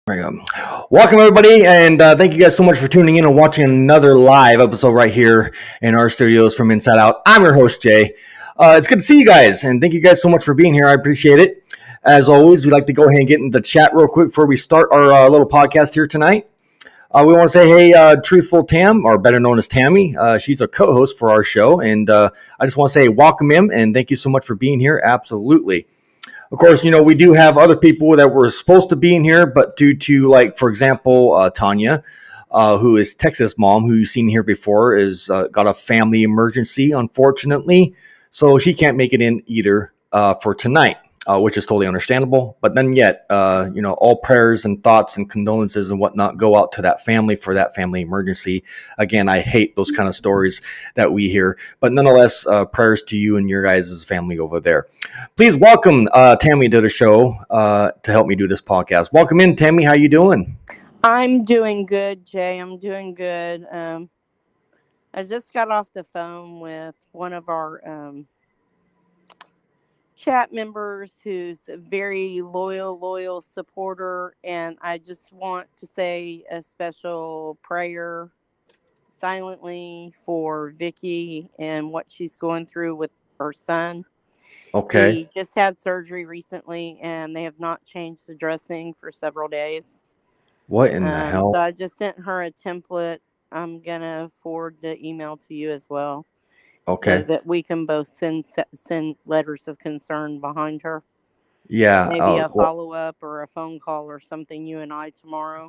There we go. Welcome, everybody, and thank you guys so much for tuning in and watching another live episode right here in our studios from Inside Out. I'm your host, Jay. It's good to see you guys, and thank you guys so much for being here. I appreciate it. As always, we'd like to go ahead and get into the chat real quick before we start our little podcast here tonight. We want to say, hey, Truthful Tam, or better known as Tammy. She's a co-host for our show, and I just want to say welcome in, and thank you so much for being here. Absolutely. Of course, you know, we do have other people that were supposed to be in here, but due to, like, for example, Tanya, who is Texas mom, who you've seen here before, is got a family emergency, unfortunately. So she can't make it in either for tonight, which is totally understandable. But then yet, you know, all prayers and thoughts and condolences and whatnot go out to that family for that family emergency. Again, I hate those kind of stories that we hear. But nonetheless, prayers to you and your guys' family over there. Please welcome Tammy to the show to help me do this podcast. Welcome in, Tammy. How you doing? I'm doing good, Jay. I'm doing good. I just got off the phone with one of our chat members who's a very loyal supporter, and I just want to say a special prayer silently for Vicky and what she's going through with her son. Okay. He just had surgery recently, and they have not changed the dressing for several days. What in the hell? So I just sent her a template. I'm going to forward the email to you as well. Okay. So that we can both send letters of concern behind her. Yeah. Maybe a follow-up or a phone call or something, you and I tomorrow.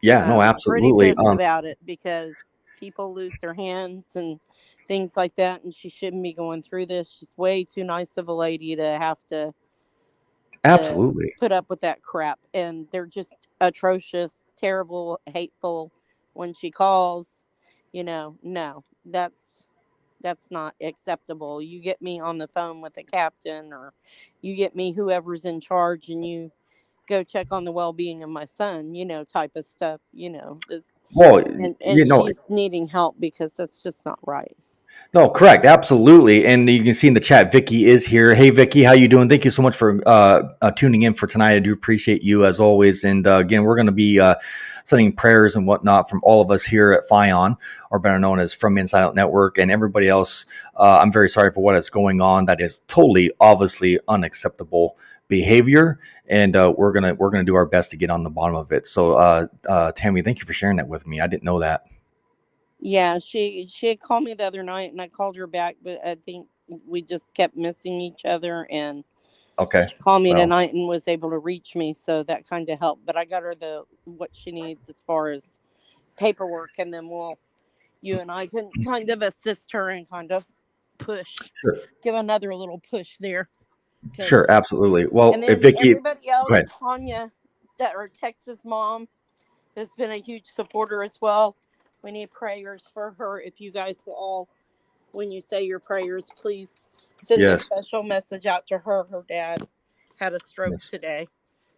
Yeah, no, absolutely. Pretty pissed about it because people lose their hands and things like that, and she shouldn't be going through this. She's way too nice of a lady to have to Absolutely put up with that crap, and they're just atrocious, terrible, hateful. When she calls, you know, no, that's not acceptable. You get me on the phone with a captain, or you get me whoever's in charge, and you go check on the well-being of my son, you know, type of stuff, you know. And you know, she's needing help because that's just not right. No, correct. Absolutely. And you can see in the chat, Vicky is here. Hey, Vicky, how you doing? Thank you so much for tuning in for tonight. I do appreciate you as always. And again, we're going to be sending prayers and whatnot from all of us here at FION, or better known as From Inside Out Network, and everybody else. I'm very sorry for what is going on. That is totally, obviously unacceptable behavior. And we're gonna do our best to get on the bottom of it. So, Tammy, thank you for sharing that with me. I didn't know that. Yeah, she had called me the other night, and I called her back, but I think we just kept missing each other. And okay, she called me tonight and was able to reach me, so that kind of helped. But I got her what she needs as far as paperwork, and then you and I can kind of assist her and kind of push, give another little push there. Sure, absolutely. Well, and then if Vicky, everybody else, Tanya, our Texas mom, has been a huge supporter as well. We need prayers for her. If you guys will all, when you say your prayers, please send a special message out to her. Her dad had a stroke today.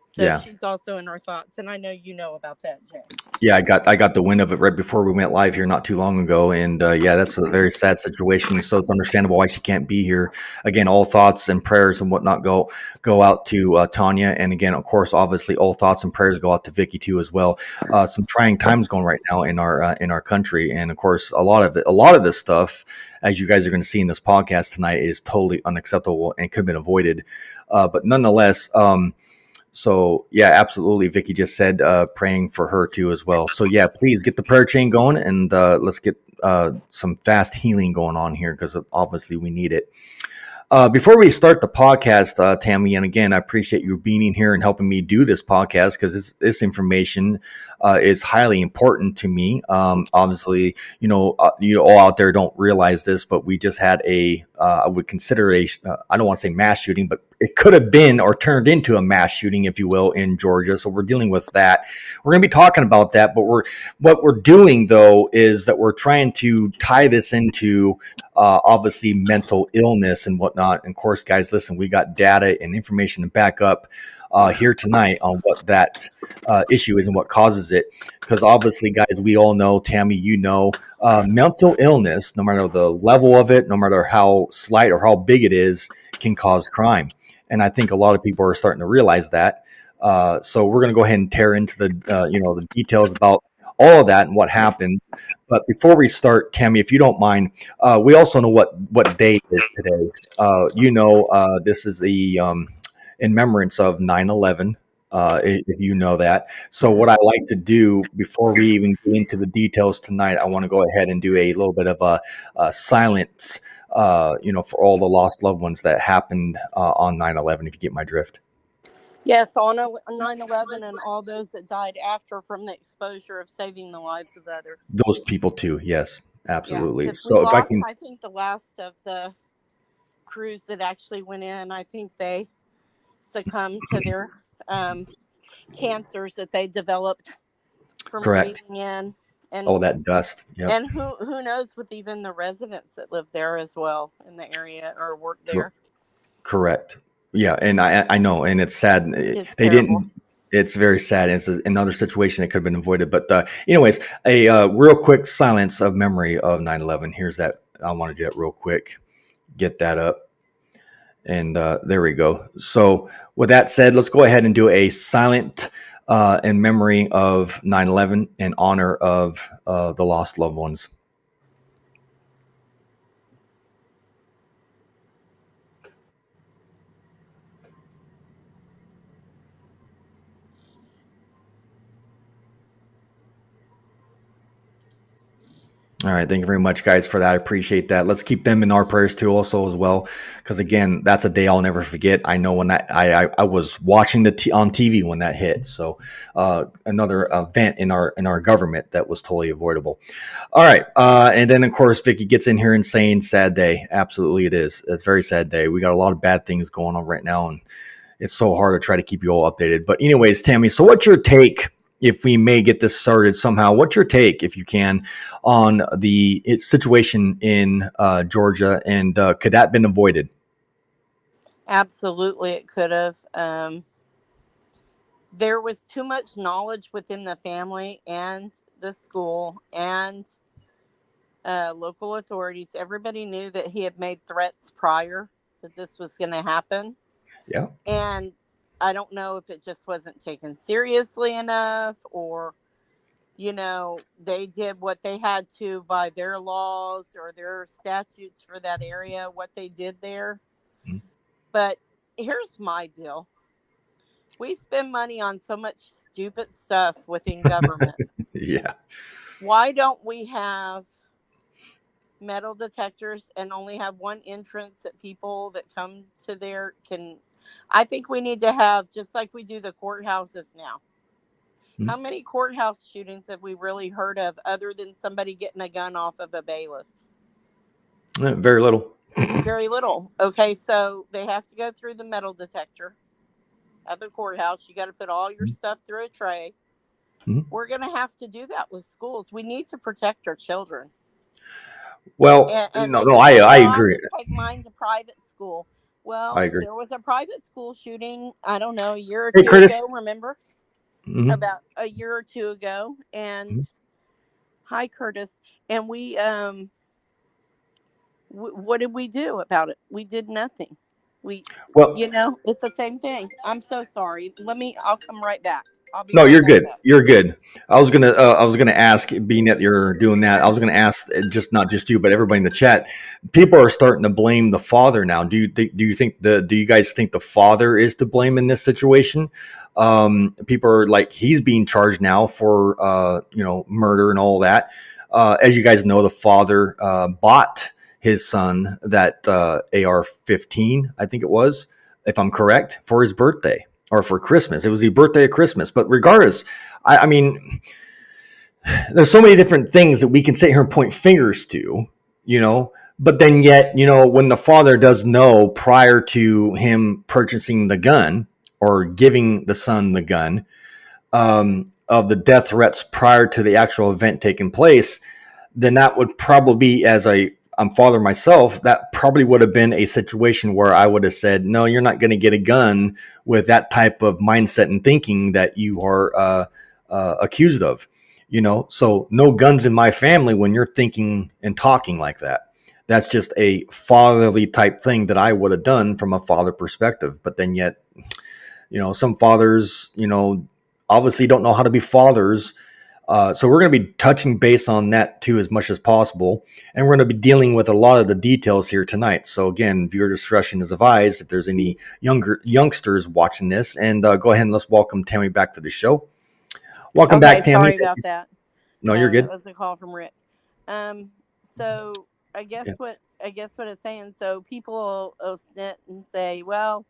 So she's also in our thoughts. And I know you know about that, Jay. Yeah, I got the wind of it right before we went live here not too long ago. And yeah, that's a very sad situation. So it's understandable why she can't be here. Again, all thoughts and prayers and whatnot go out to Tanya. And again, of course, obviously all thoughts and prayers go out to Vicky too as well. Some trying times going right now in our country. And of course, a lot of this stuff, as you guys are going to see in this podcast tonight, is totally unacceptable and could have been avoided. But nonetheless, so yeah, absolutely. Vicky just said praying for her too as well. So yeah, please get the prayer chain going, and let's get some fast healing going on here, because obviously we need it. Before we start the podcast, Tammy, and again, I appreciate you being in here and helping me do this podcast, because this information is highly important to me. Obviously, you all out there don't realize this, but we just had I would consider I don't want to say mass shooting, but it could have been or turned into a mass shooting, if you will, in Georgia. So we're dealing with that. We're going to be talking about that, but what we're doing though is that we're trying to tie this into obviously mental illness and whatnot. And of course, guys, listen, we got data and information to back up here tonight on what that issue is and what causes it. Because obviously, guys, we all know, Tammy, mental illness, no matter the level of it, no matter how slight or how big it is, can cause crime. And I think a lot of people are starting to realize that. So we're going to go ahead and tear into the details about all of that and what happened. But before we start, Tammy, if you don't mind, we also know what day it is today. This is the in remembrance of 9/11. If you know that. So what I like to do before we even get into the details tonight, I want to go ahead and do a little bit of a silence, for all the lost loved ones that happened on 9/11, if you get my drift. Yes, on 9/11 and all those that died after from the exposure of saving the lives of others. Those people too. Yes, absolutely. Yeah, So if I can, I think the last of the crews that actually went in, I think they succumbed to their cancers that they developed from correct. breathing in. And Oh, that dust. Yep. and who knows with even the residents that live there as well in the area or work there. Correct. Yeah, and I know, and it's sad. It's They terrible. didn't. It's very sad. It's another situation that could have been avoided. But anyways, a real quick silence of memory of 9/11. Here's that. I want to do that real quick. Get that up. And there we go. So with that said, let's go ahead and do a silent in memory of 9/11 in honor of the lost loved ones. All right. Thank you very much, guys, for that. I appreciate that. Let's keep them in our prayers too, also as well, because again, that's a day I'll never forget. I know when I was watching on TV when that hit. So another event in our government that was totally avoidable. All right. And then of course Vicky gets in here and saying sad day. Absolutely, it is. It's a very sad day. We got a lot of bad things going on right now, and it's so hard to try to keep you all updated. But anyways, Tammy, so what's your take? If we may get this started somehow, what's your take, if you can, on the situation in Georgia, and could that have been avoided? Absolutely, it could have. There was too much knowledge within the family and the school and local authorities. Everybody knew that he had made threats prior that this was going to happen. Yeah. And I don't know if it just wasn't taken seriously enough, or, they did what they had to by their laws or their statutes for that area, what they did there. Mm-hmm. But here's my deal. We spend money on so much stupid stuff within government. Yeah. Why don't we have metal detectors and only have one entrance that people that come to there can? I think we need to have, just like we do the courthouses now. Mm-hmm. How many courthouse shootings have we really heard of other than somebody getting a gun off of a bailiff? Very little. Very little. Okay, so they have to go through the metal detector at the courthouse. You got to put all your stuff through a tray. Mm-hmm. We're going to have to do that with schools. We need to protect our children. Well, I agree. Take mine to private school. Well, I agree. There was a private school shooting, I don't know, a year or two ago, remember? Mm-hmm. About a year or two ago. And mm-hmm. Hi, Curtis. And we, what did we do about it? We did nothing. It's the same thing. I'm so sorry. I'll come right back. No, you're good. You're good. I was gonna ask, being that you're doing that, I was gonna ask, not just you, but everybody in the chat. People are starting to blame the father now. Do you guys think the father is to blame in this situation? People are like, he's being charged now for murder and all that. As you guys know, the father bought his son that AR-15, I think it was, if I'm correct, for his birthday. Or for Christmas. It was the birthday of Christmas. But regardless, I mean, there's so many different things that we can sit here and point fingers to, but then yet, when the father does know prior to him purchasing the gun or giving the son the gun, of the death threats prior to the actual event taking place, then that would probably be, as a I'm father myself, that probably would have been a situation where I would have said, no, you're not going to get a gun with that type of mindset and thinking that you are accused of. So no guns in my family when you're thinking and talking like that. That's just a fatherly type thing that I would have done from a father perspective. But then yet, some fathers, obviously don't know how to be fathers. So we're going to be touching base on that too as much as possible, and we're going to be dealing with a lot of the details here tonight. So again, viewer discretion is advised if there's any youngsters watching this. And go ahead and let's welcome Tammy back to the show. Welcome Okay, back, Tammy. sorry about that. No, you're That good. was a call from Rick. So Yeah. I guess what it's saying. So people will sit and say, "Well,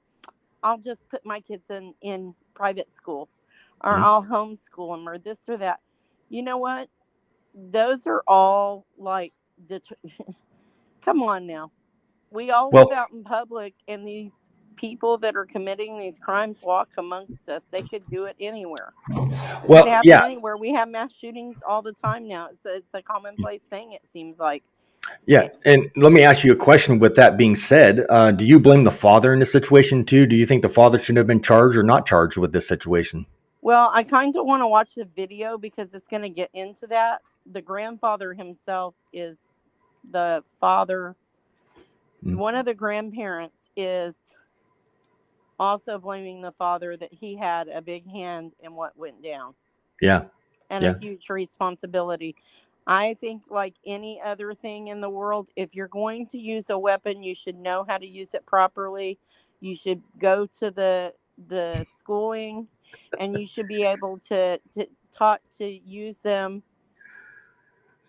I'll just put my kids in private school, or Mhm. I'll homeschool them, or this or that." You know what? Those are all like, come on now. We all live Well, out in public, and these people that are committing these crimes walk amongst us. They could do it anywhere. It could well, happen yeah, anywhere. We have mass shootings all the time now. It's a commonplace thing. It seems like. yeah. Eh, And let me ask you a question. With that being said, do you blame the father in this situation too? Do you think the father should have been charged or not charged with this situation? Well, I kind of want to watch the video because it's going to get into that. The grandfather himself is the father. Mm. One of the grandparents is also blaming the father that he had a big hand in what went down Yeah, and a yeah. huge responsibility. I think, like any other thing in the world, if you're going to use a weapon, you should know how to use it properly. You should go to the schooling, and you should be able to taught to use them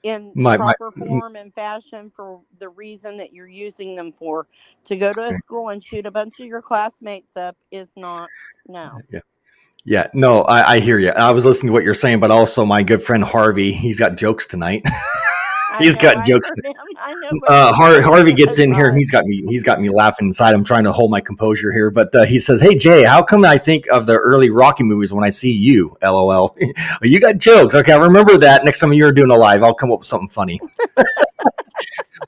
in the My proper form and fashion for the reason that you're using them for. To go to a school and shoot a bunch of your classmates up is not, no. yeah. Yeah, no, I hear you. I was listening to what you're saying, but also my good friend Harvey, he's got jokes tonight. I He's know. got I jokes. heard him. I know what he's Harvey saying. I gets in here saw and it. he's got me laughing inside. I'm trying to hold my composure here, but he says, "Hey Jay, how come I think of the early Rocky movies when I see you?" LOL. You got jokes. Okay, I remember that. Next time you're doing a live, I'll come up with something funny.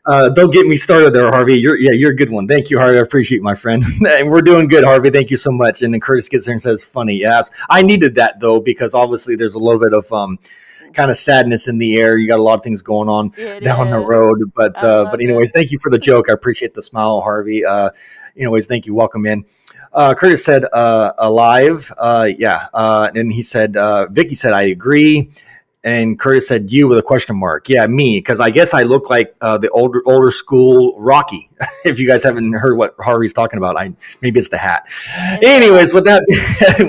Don't get me started there, Harvey. You're a good one. Thank you, Harvey. I appreciate it, my friend. And we're doing good, Harvey. Thank you so much. And then Curtis gets there and says, "Funny." Yeah, I needed that though because obviously there's a little bit of kind of sadness in the air. You got a lot of things going on It down the is. road, but I love it. anyways, thank you for the joke. I appreciate the smile, Harvey. Anyways, thank you. Welcome in. Curtis said, "Alive." Yeah, and he said, Vicky said, "I agree." And Curtis said, "You," with a question mark. Yeah, me, because I guess I look like the older school Rocky. If you guys haven't heard what Harvey's talking about, maybe it's the hat. Yeah. Anyways, with that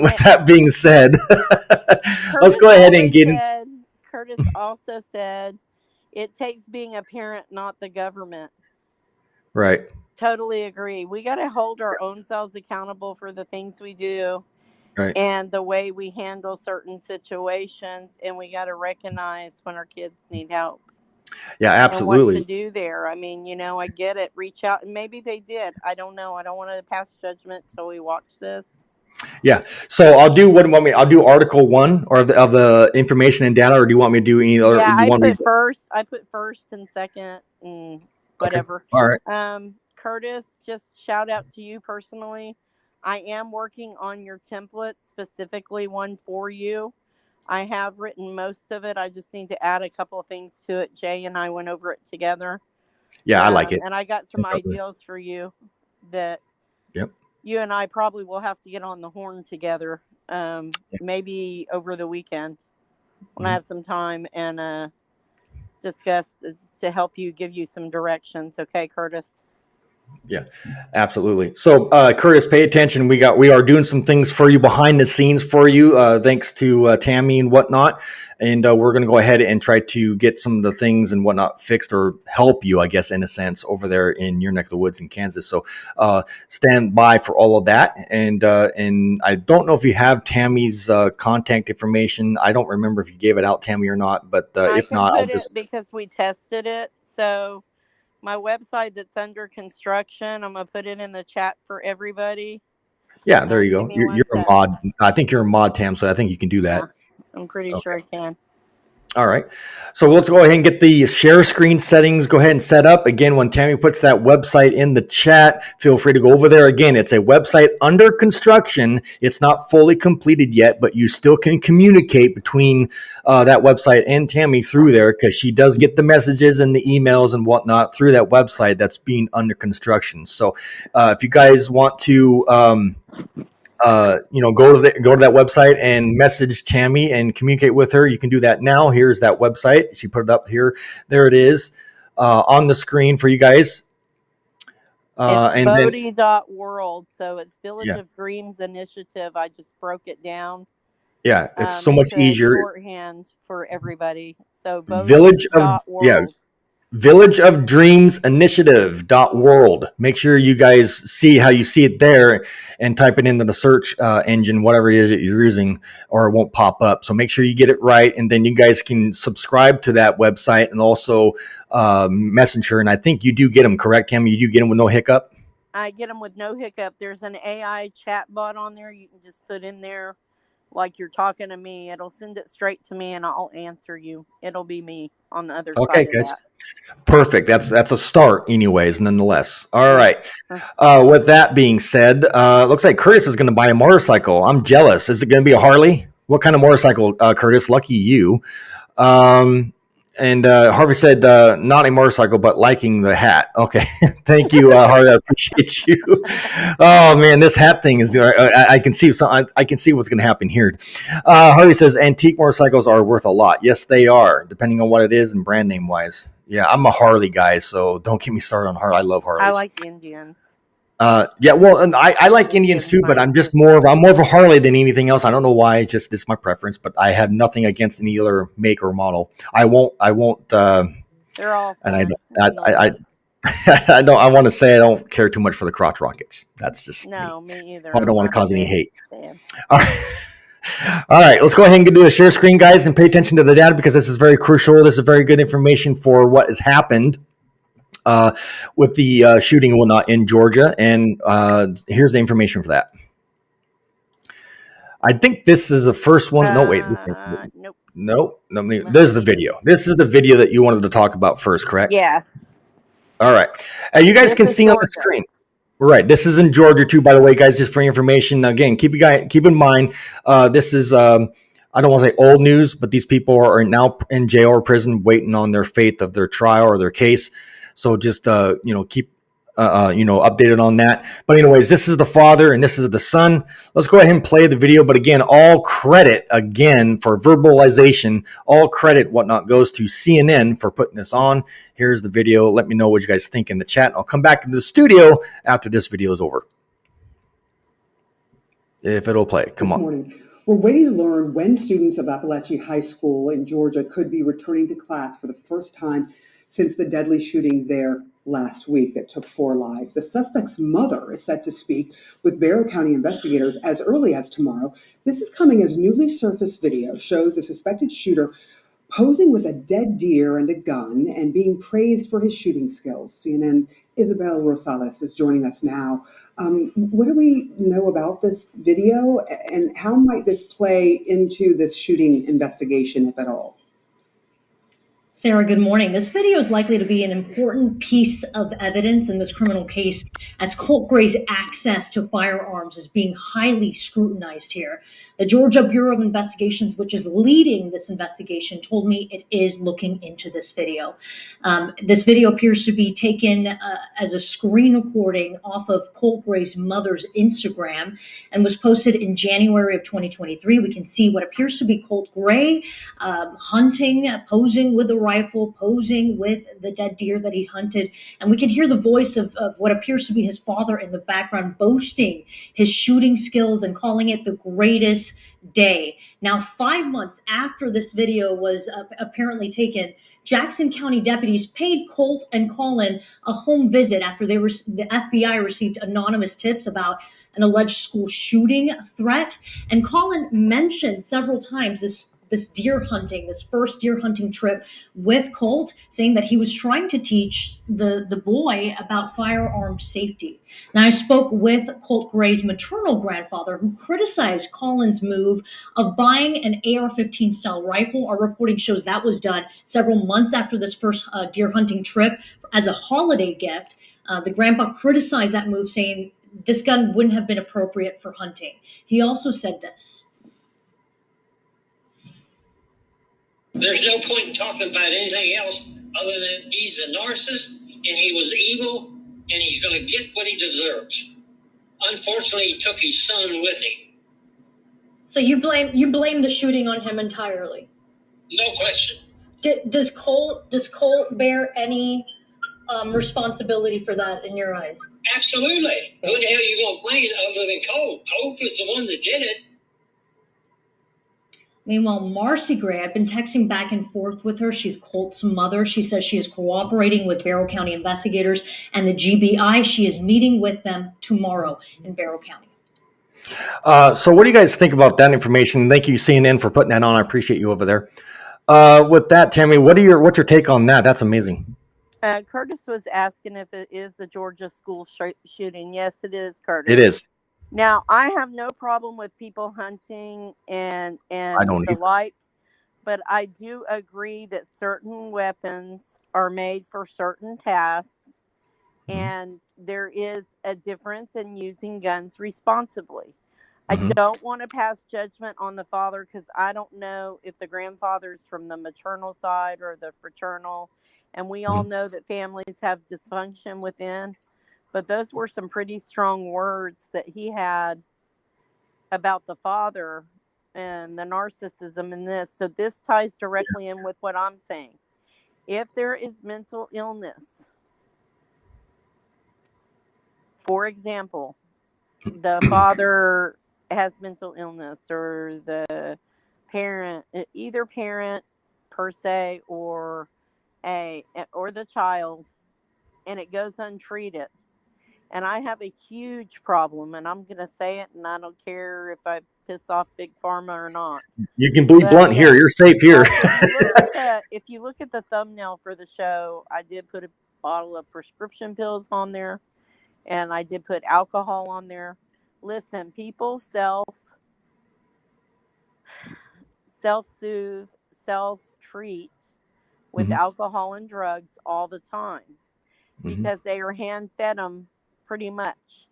with And that being said, let's Curtis go ahead and always get in. said, Curtis also said, it takes being a parent, not the government. Right, Totally agree. We got to hold our own selves accountable for the things we do right. and the way we handle certain situations. And we got to recognize when our kids need help Yeah, and what to absolutely. do there. I mean, I get it. Reach out. And maybe they did. I don't know. I don't want to pass judgment till we watch this. Yeah. So I'll do what do you want me. I'll do Article One or of the information and data, or do you want me to do any other? Yeah, You want me? I put first and second and Okay. whatever. All right. Curtis, just shout out to you personally. I am working on your template, specifically one for you. I have written most of it. I just need to add a couple of things to it. Jay and I went over it together. Yeah, I like it. And I got some ideals for you that Yep. you and I probably will have to get on the horn together. Yeah. Maybe over the weekend when I Mhm. have some time and discuss is to help you give you some directions. Okay, Curtis? Yeah, absolutely. So, Curtis, pay attention. We are doing some things for you behind the scenes for you, thanks to Tammy and whatnot. And we're going to go ahead and try to get some of the things and whatnot fixed or help you, I guess, in a sense, over there in your neck of the woods in Kansas. So, stand by for all of that. And I don't know if you have Tammy's contact information. I don't remember if you gave it out, Tammy, or not. But I if can not, I'll put just it because we tested it. So my website that's under construction, I'm gonna put it in the chat for everybody. yeah. There you Give go. me You're, one you're a sec. mod. I think you're a mod, Tam. So I think you can do Yeah, that. I'm pretty Okay. sure I can. All right. So let's go ahead and get the share screen settings. Go ahead and set up. Again, when Tammy puts that website in the chat, feel free to go over there. Again, it's a website under construction. It's not fully completed yet, but you still can communicate between that website and Tammy through there, because she does get the messages and the emails and whatnot through that website that's being under construction. So if you guys want to go to that website and message Tammy and communicate with her, you can do that now. Here's that website. She put it up here. There it is on the screen for you guys. It's And then, Bodhi.world, so it's Village yeah, of Dreams Initiative. I just broke it down yeah, it's so much into easier. shorthand for everybody. So Village of, yeah, Bodhi.world. Village of Dreams Initiative.world. Make sure you guys see how you see it there and type it into the search engine, whatever it is that you're using, or it won't pop up. So make sure you get it right. And then you guys can subscribe to that website and also Messenger. And I think you do get them, correct, Tammy? You do get them with no hiccup? I get them with no hiccup. There's an AI chat bot on there. You can just put in there like you're talking to me. It'll send it straight to me and I'll answer you. It'll be me on the other Okay, side of guys. that. Perfect. That's a start, anyways, nonetheless. All right. Yes. With that being said, looks like Curtis is going to buy a motorcycle. I'm jealous. Is it going to be a Harley? What kind of motorcycle, Curtis? Lucky you. Um, and Harvey said, not a motorcycle, but liking the hat. Okay. Thank you, Harvey. I appreciate you. Oh, man, this hat thing is, I can see I can see what's going to happen here. Harvey says, antique motorcycles are worth a lot. Yes, they are, depending on what it is and brand name wise. Yeah, I'm a Harley guy, so don't get me started on Harley. I love Harleys. I like Indians. Yeah, well, and I like Indians too, but I'm more of a Harley than anything else. I don't know why. It's my preference, but I have nothing against any other make or model. I won't. They're all And fun. I don't. I want to say I don't care too much for the crotch rockets. That's just No, me either. I don't want to cause any hate. Fan. All right. All right, let's go ahead and do a share screen, guys, and pay attention to the data because this is very crucial. This is very good information for what has happened with the shooting and whatnot in Georgia. And here's the information for that. I think this is the first one. No, wait. Nope. No. There's the video. This is the video that you wanted to talk about first, correct? Yeah. All right. You guys can see on the screen. Right. This is in Georgia too, by the way, guys, just for information. Again, keep in mind, this is, I don't want to say old news, but these people are now in jail or prison waiting on their fate of their trial or their case. So just, keep, updated on that. But anyways, this is the father and this is the son. Let's go ahead and play the video. But again, all credit again for verbalization, all credit whatnot goes to CNN for putting this on. Here's the video. Let me know what you guys think in the chat. I'll come back into the studio after this video is over. If it'll play. Come on. Morning. We're waiting to learn when students of Appalachian High School in Georgia could be returning to class for the first time since the deadly shooting there last week that took 4 lives. The suspect's mother is set to speak with Barrow County investigators as early as tomorrow. This is coming as newly surfaced video shows the suspected shooter posing with a dead deer and a gun and being praised for his shooting skills. CNN's Isabel Rosales is joining us now. What do we know about this video and how might this play into this shooting investigation, if at all? Sarah, good morning. This video is likely to be an important piece of evidence in this criminal case as Colt Gray's access to firearms is being highly scrutinized here. The Georgia Bureau of Investigations, which is leading this investigation, told me it is looking into this video. This video appears to be taken as a screen recording off of Colt Gray's mother's Instagram and was posted in January of 2023. We can see what appears to be Colt Gray hunting, posing with a rifle, posing with the dead deer that he hunted. And we can hear the voice of what appears to be his father in the background boasting his shooting skills and calling it the greatest day. Now, 5 months after this video was apparently taken, Jackson County deputies paid Colt and Colin a home visit after the FBI received anonymous tips about an alleged school shooting threat. And Colin mentioned several times this this deer hunting, this first deer hunting trip with Colt, saying that he was trying to teach the boy about firearm safety. Now, I spoke with Colt Gray's maternal grandfather, who criticized Colin's move of buying an AR-15 style rifle. Our reporting shows that was done several months after this first deer hunting trip as a holiday gift. The grandpa criticized that move, saying this gun wouldn't have been appropriate for hunting. He also said this. There's no point in talking about anything else other than he's a narcissist and he was evil and he's going to get what he deserves. Unfortunately, he took his son with him. So you blame the shooting on him entirely? No question. Does Colt bear any responsibility for that in your eyes? Absolutely. Who the hell are you going to blame other than Colt? Colt was the one that did it. Meanwhile, Marcy Gray, I've been texting back and forth with her. She's Colt's mother. She says she is cooperating with Barrow County investigators and the GBI. She is meeting with them tomorrow in Barrow County. So what do you guys think about that information? Thank you, CNN, for putting that on. I appreciate you over there. With that, Tammy, what's your take on that? That's amazing. Curtis was asking if it is a Georgia school shooting. Yes, it is, Curtis. It is. Now, I have no problem with people hunting and the like, but I do agree that certain weapons are made for certain tasks, and there is a difference in using guns responsibly. I don't want to pass judgment on the father because I don't know if the grandfather's from the maternal side or the fraternal, and we all know that families have dysfunction within. But those were some pretty strong words that he had about the father and the narcissism in this. So this ties directly in with what I'm saying. If there is mental illness, for example, the father has mental illness or the parent, either parent per se or the child, and it goes untreated. And I have a huge problem, and I'm going to say it, and I don't care if I piss off Big Pharma or not. You can be blunt here. You're safe here. If you look at the thumbnail for the show, I did put a bottle of prescription pills on there, and I did put alcohol on there. Listen, people self-soothe, self-treat with alcohol and drugs all the time because they are hand-fed them pretty much.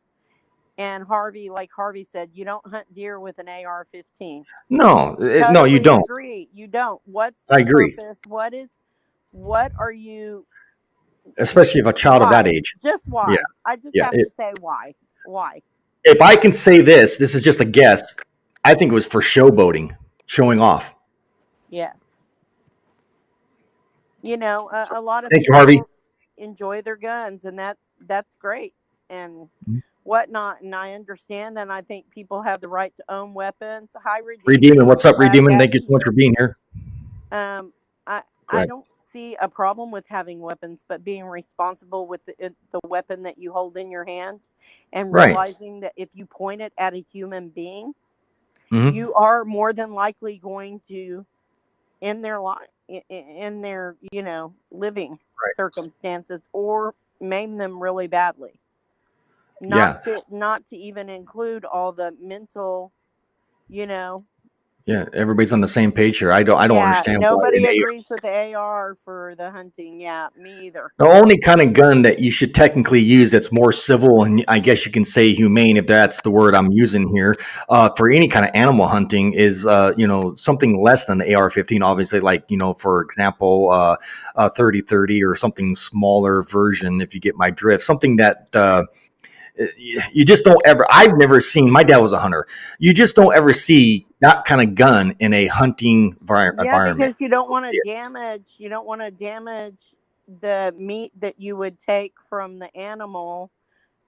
And Harvey, like Harvey said, you don't hunt deer with an AR-15. No, Totally you don't. Agree. You don't. What's the I agree. purpose? What are you? Especially if a child of that age. Just why? Yeah. I just have to say why. Why? If I can say this is just a guess. I think it was for showboating, showing off. Yes. You know, a lot of Thank you, people Harvey. enjoy their guns, and that's great and whatnot. And I understand, and I think people have the right to own weapons. Hi, Redeeming. What's up, Redeeming? Thank you so much for being here. I don't see a problem with having weapons, but being responsible with the weapon that you hold in your hand and realizing that if you point it at a human being, you are more than likely going to end their life, in their, living circumstances, or maim them really badly. Not to even include all the mental, Yeah, everybody's on the same page here. I don't understand. Nobody agrees with the AR for the hunting. Yeah, me either. The only kind of gun that you should technically use that's more civil, and I guess you can say humane, if that's the word I'm using here, for any kind of animal hunting is, something less than the AR-15. Obviously, like, for example, a 30-30 or something smaller version. If you get my drift, something that. You just don't ever. I've never seen. My dad was a hunter. You just don't ever see that kind of gun in a hunting environment. Yeah, because you don't want to damage. You don't want to damage the meat that you would take from the animal.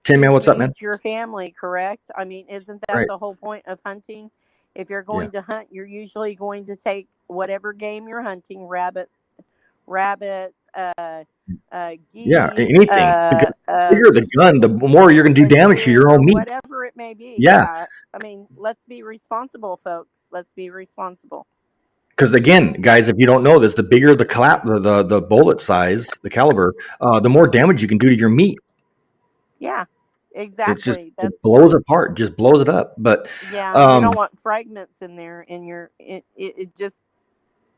Tim, man, what's up, man? Your family, correct? I mean, isn't that the whole point of hunting? If you're going to hunt, you're usually going to take whatever game you're hunting: rabbits, geese, anything. Because the bigger the gun, the more you're going to do damage to your own meat. Whatever it may be. Yeah. I mean, let's be responsible, folks. Let's be responsible. because again, guys, if you don't know this, the bigger the bullet size, the caliber, the more damage you can do to your meat. Yeah, It's just exactly. it That's blows apart, just blows it up. But yeah. You um, don't want fragments in there, in your it just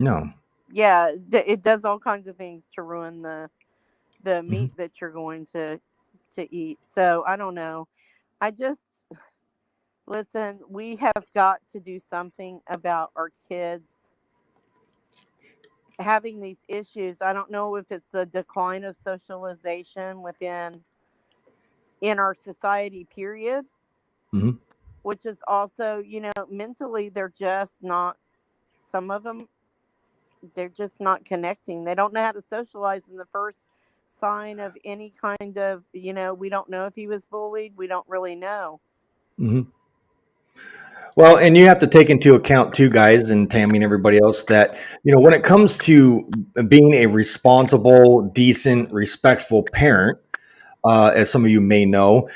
no, yeah. It does all kinds of things to ruin the Mhm. meat that you're going to eat. So I don't know. I just listen. We have got to do something about our kids having these issues. I don't know if it's the decline of socialization within in our society period, Mhm. which is also, mentally they're just not, some of them, they're just not connecting. They don't know how to socialize in the first sign of any kind of, we don't know if he was bullied. We don't really know. Mhm. Well, and you have to take into account too, guys, and Tammy and everybody else, that when it comes to being a responsible, decent, respectful parent, as some of you may know,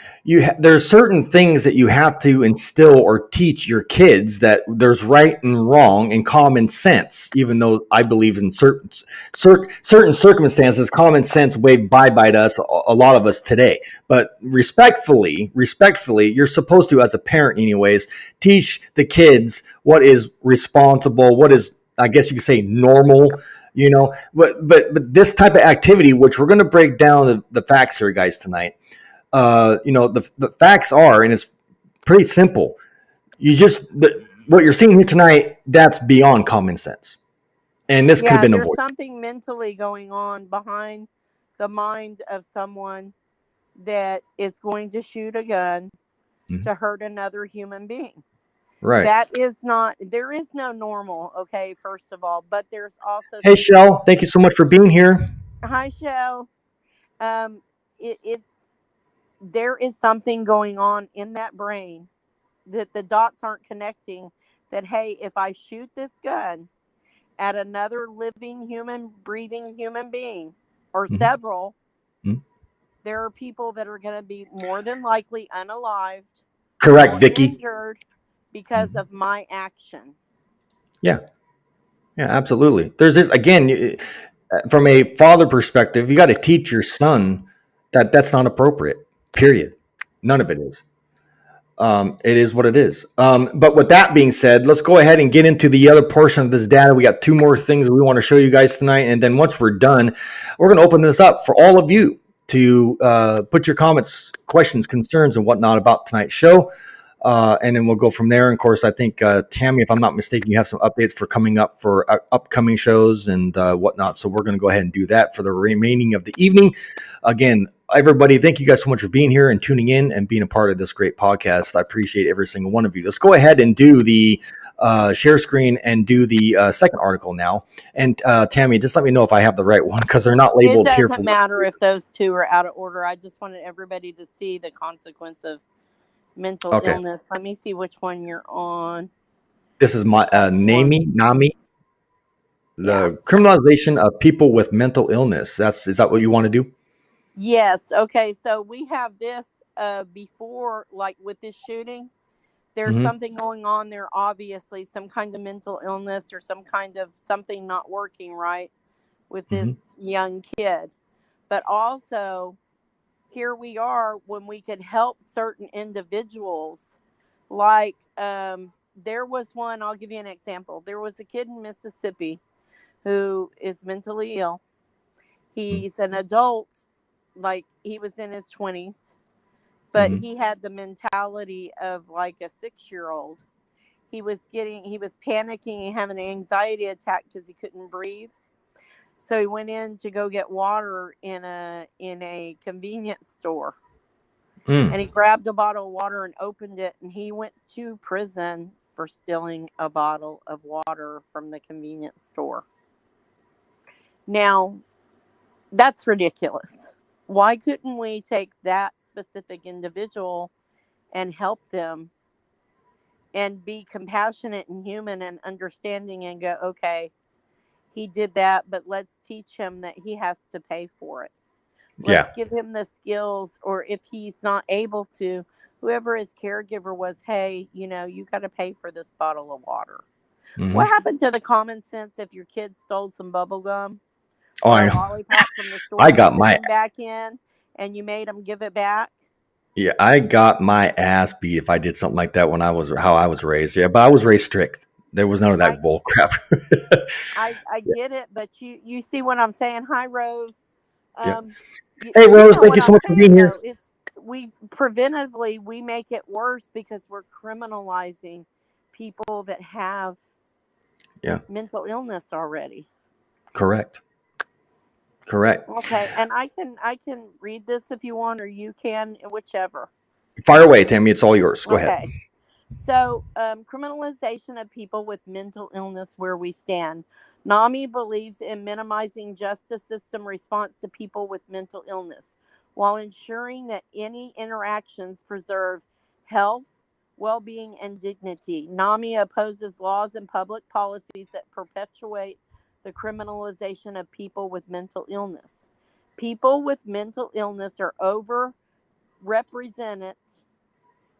there's certain things that you have to instill or teach your kids, that there's right and wrong and common sense. Even though I believe in certain circumstances, common sense waved bye to us, a lot of us today. But respectfully, you're supposed to, as a parent, anyways, teach the kids what is responsible, what is, I guess you could say, normal. But this type of activity, which we're going to break down the facts here, guys, tonight. The facts are, and it's pretty simple. What you're seeing here tonight, that's beyond common sense, and this could have Yeah, been there's avoided. something mentally going on behind the mind of someone that is going to shoot a gun Mhm. to hurt another human being. Right. That is not, there is no normal, okay, first of all, but there's also Hey, something Shell, going. thank you so much for being here. Hi, Shell. Um, it's, there is something going on in that brain that the dots aren't connecting, that, hey, if I shoot this gun at another living human, breathing human being, or Mhm. several, Mhm. there are people that are going to be more than likely unalived Correct, or Vicky. injured because Mhm. of my action. Yeah, yeah, absolutely. There's this again, from a father perspective. You got to teach your son that that's not appropriate. Period. None of it is. It is what it is. But with that being said, let's go ahead and get into the other portion of this data. We got two more things we want to show you guys tonight. And then once we're done, we're going to open this up for all of you to put your comments, questions, concerns, and whatnot about tonight's show. And then we'll go from there. And of course, I think, Tammy, if I'm not mistaken, you have some updates for coming up for upcoming shows and whatnot. So we're going to go ahead and do that for the remaining of the evening. Again, everybody, thank you guys so much for being here and tuning in and being a part of this great podcast. I appreciate every single one of you. Let's go ahead and do the share screen and do the second article now. And Tammy, just let me know if I have the right one, because they're not It labeled here for doesn't matter if those two are out of order. I just wanted everybody to see the consequence of mental Okay. illness. Let me see which one you're on. This is my That's one. NAMI, Yeah. the criminalization of people with mental illness. Is that what you want to do? Yes. Okay. So we have this before, like with this shooting. There's Mm-hmm. something going on there, obviously, some kind of mental illness or some kind of something not working right with Mm-hmm. this young kid. But also, here we are when we could help certain individuals. Like, there was one, I'll give you an example. There was a kid in Mississippi who is mentally ill. He's an adult, like he was in his 20s, but Mm-hmm. he had the mentality of like a 6-year-old. He was panicking and having an anxiety attack because he couldn't breathe. So he went in to go get water in a convenience store, Mm. and he grabbed a bottle of water and opened it, and he went to prison for stealing a bottle of water from the convenience store. Now, that's ridiculous. Why couldn't we take that specific individual and help them and be compassionate and human and understanding and go, okay, he did that, but let's teach him that he has to pay for it. Yeah. Let's give him the skills, or if he's not able to, whoever his caregiver was, hey, you got to pay for this bottle of water. What happened to the common sense if your kid stole some bubble gum Oh, or I a know. lollipop from the store I and you got put my them back in and you made them give it back? Yeah, I got my ass beat if I did something like that when I was how I was raised. Yeah, but I was raised strict. There was none of I that bull crap. I Yeah. get it, but you see what I'm saying? Hi, Rose. Yeah. Um, Hey, you Rose, know thank you what so I'm much for saying being though. here. It's we preventively we make it worse because we're criminalizing people that have Yeah, mental illness already. correct. Correct. Okay, and I can read this if you want, or you can, whichever. Fire away, Tammy. It's all yours. Go ahead. Okay. So, criminalization of people with mental illness, where we stand. NAMI believes in minimizing justice system response to people with mental illness while ensuring that any interactions preserve health, well being, and dignity. NAMI opposes laws and public policies that perpetuate the criminalization of people with mental illness. People with mental illness are overrepresented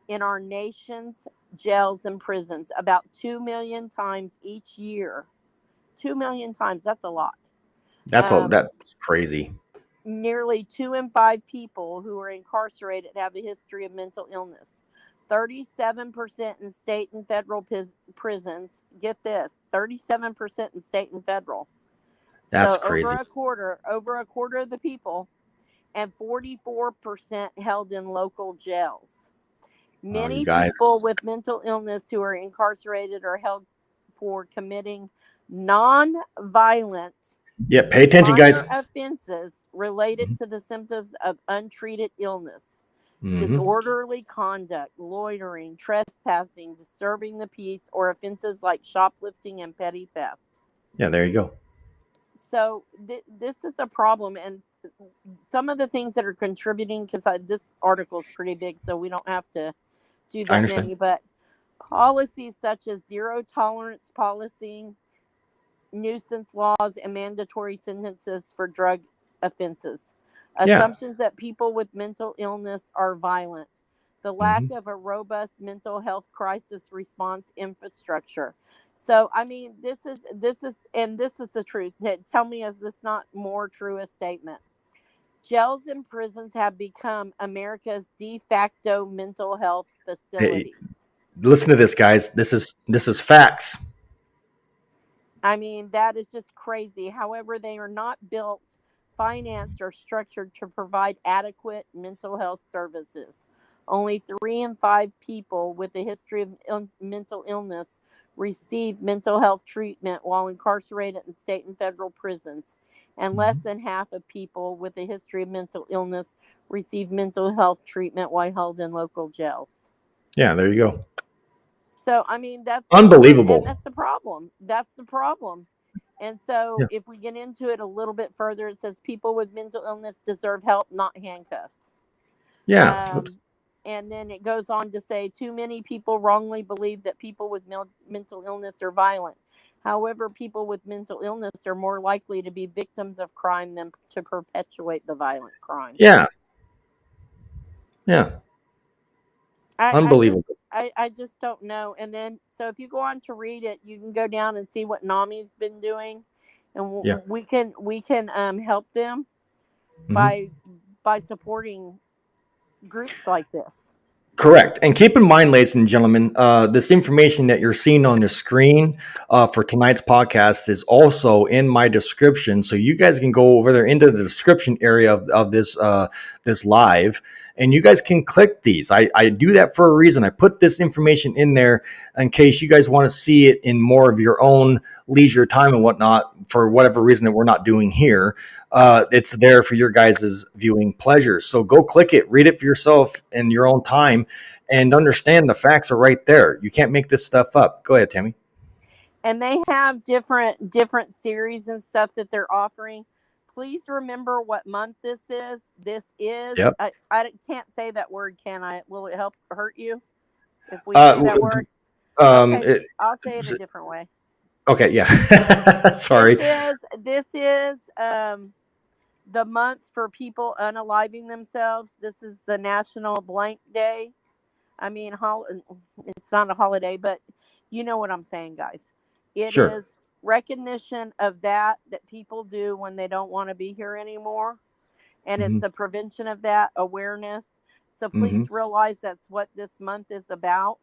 in our nation's jails and prisons about 2 million times each year. 2 million times, that's a lot. Um, That's crazy. Nearly 2 in 5 people who are incarcerated have a history of mental illness. 37% in state and federal prisons. Get this, 37% in state and federal. That's So crazy. over a quarter of the people, and 44% held in local jails. Oh, you Many guys. people with mental illness who are incarcerated are held for committing non-violent Yeah, pay attention, guys. minor offenses related to the symptoms of untreated illness, Mm-hmm. disorderly conduct, loitering, trespassing, disturbing the peace, or offenses like shoplifting and petty theft. Yeah, there you go. So this is a problem, and some of the things that are contributing, because this article is pretty big, so we don't have to do I that understand. many, but policies such as zero tolerance policing, nuisance laws, and mandatory sentences for drug offenses. Yeah. Assumptions that people with mental illness are violent. The lack Mm-hmm. of a robust mental health crisis response infrastructure. So, I mean, this is the truth. Tell me, is this not more true a statement? Jails and prisons have become America's de facto mental health Hey, facilities. listen to this, guys. This is facts. I mean, that is just crazy. However, they are not built, financed, or structured to provide adequate mental health services. Only 3 in 5 people with a history of mental illness receive mental health treatment while incarcerated in state and federal prisons. And less Mhm. than half of people with a history of mental illness receive mental health treatment while held in local jails. Yeah, there you go. So I mean and Unbelievable. that's the problem. That's the problem. And so Yeah. if we get into it a little bit further, it says people with mental illness deserve help, not handcuffs. Yeah. Oops. Um, and then it goes on to say too many people wrongly believe that people with mental illness are violent. However, people with mental illness are more likely to be victims of crime than to perpetuate the violent crime. Yeah. Yeah. Unbelievable. I just don't know. And then so if you go on to read it, you can go down and see what NAMI's been doing, and Yeah. we can help them Hmm. by supporting groups like this. Correct. And keep in mind, ladies and gentlemen, this information that you're seeing on the screen for tonight's podcast is also in my description. So you guys can go over there into the description area of this live, and you guys can click these. I do that for a reason. I put this information in there in case you guys want to see it in more of your own leisure time and whatnot, for whatever reason that we're not doing here. It's there for your guys' viewing pleasure. So go click it, read it for yourself in your own time, and understand the facts are right there. You can't make this stuff up. Go ahead, Tammy. And they have different series and stuff that they're offering. Please remember what month this is. This is Yep. I can't say that word, can I? Will it hurt you if we Uh, say that word? um, Okay, it- I'll say it a different way. okay, yeah. This Sorry. is the month for people unaliving themselves. This is the National Blank Day. I mean, it's not a holiday, but you know what I'm saying, guys. It Sure. is recognition of that people do when they don't want to be here anymore. And Hmm. it's a prevention of that awareness. So Hmm. please realize that's what this month is about.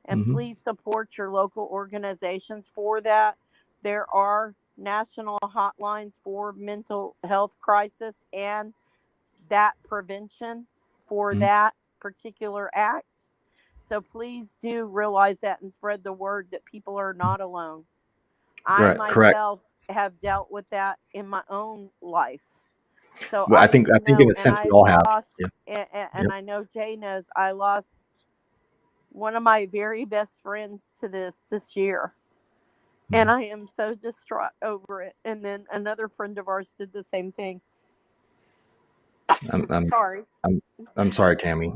And Hmm. please support your local organizations for that. There are national hotlines for mental health crisis and that prevention for Hmm. that particular act. So please do realize that and spread the word that people are not alone. I Right. Correct. myself have dealt with that in my own life. So Well, I I do think in know, a and sense we I all have. lost, Yeah. and Yep. I know Jay knows, I lost one of my very best friends to this year. And Mhm. I am so distraught over it. And then another friend of ours did the same thing. I'm I'm Sorry. I'm I'm sorry, Tammy.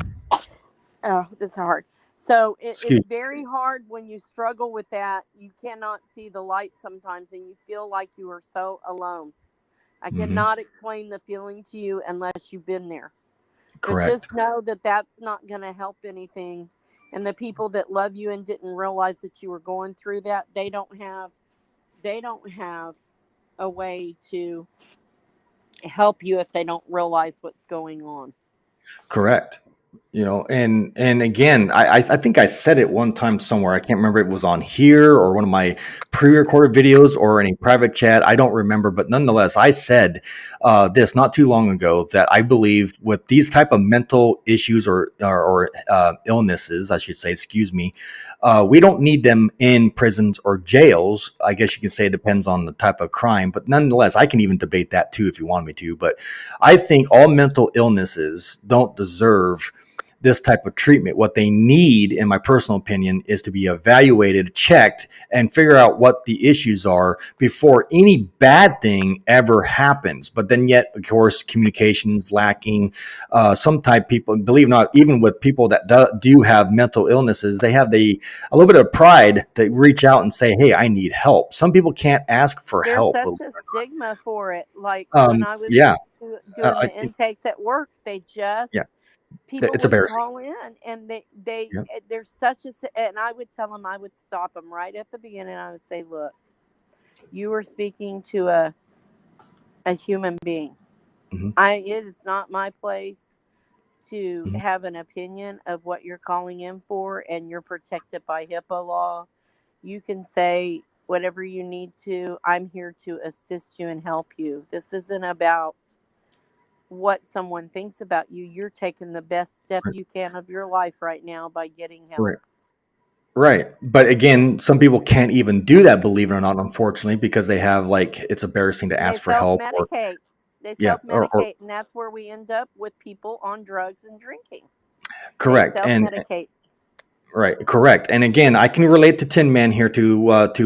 Oh, this is hard. So it's Excuse. very hard when you struggle with that. You cannot see the light sometimes, and you feel like you are so alone. I Hmm. cannot explain the feeling to you unless you've been there. But Correct. just know that that's not going to help anything. And the people that love you and didn't realize that you were going through that, they don't have a way to help you if they don't realize what's going on. Correct. And again, I think I said it one time somewhere. I can't remember if it was on here or one of my pre-recorded videos or any private chat. I don't remember, but nonetheless, I said this not too long ago that I believe with these type of mental issues or illnesses, I should say, excuse me, we don't need them in prisons or jails. I guess you can say it depends on the type of crime, but nonetheless, I can even debate that too if you want me to. But I think all mental illnesses don't deserve this type of treatment. What they need, in my personal opinion, is to be evaluated, checked, and figure out what the issues are before any bad thing ever happens. But then yet, of course, communication's lacking. Some type people, believe it or not, even with people that do have mental illnesses, they have a little bit of pride to reach out and say, hey, I need help. Some people can't ask for There's help. such a stigma for it. Like when I was Yeah. doing the It, intakes at work, they yeah. just people It's would embarrassing. call in and they Yeah. there's such a and I would tell them, I would stop them right at the beginning. I would say, look, you are speaking to a human being. Hmm. It is not my place to Hmm. have an opinion of what you're calling in for, and you're protected by HIPAA law. You can say whatever you need to. I'm here to assist you and help you. This isn't about what someone thinks about you. You're taking the best step Right. you can of your life right now by getting help. Right. Right. But again, some people can't even do that, believe it or not, unfortunately, because they have like it's embarrassing to And they ask for self help or medicate. They yeah, self or medicate, and that's where we end up with people on drugs and drinking. They correct. self And medicate. right, correct. And again, I can relate to Tin Man here to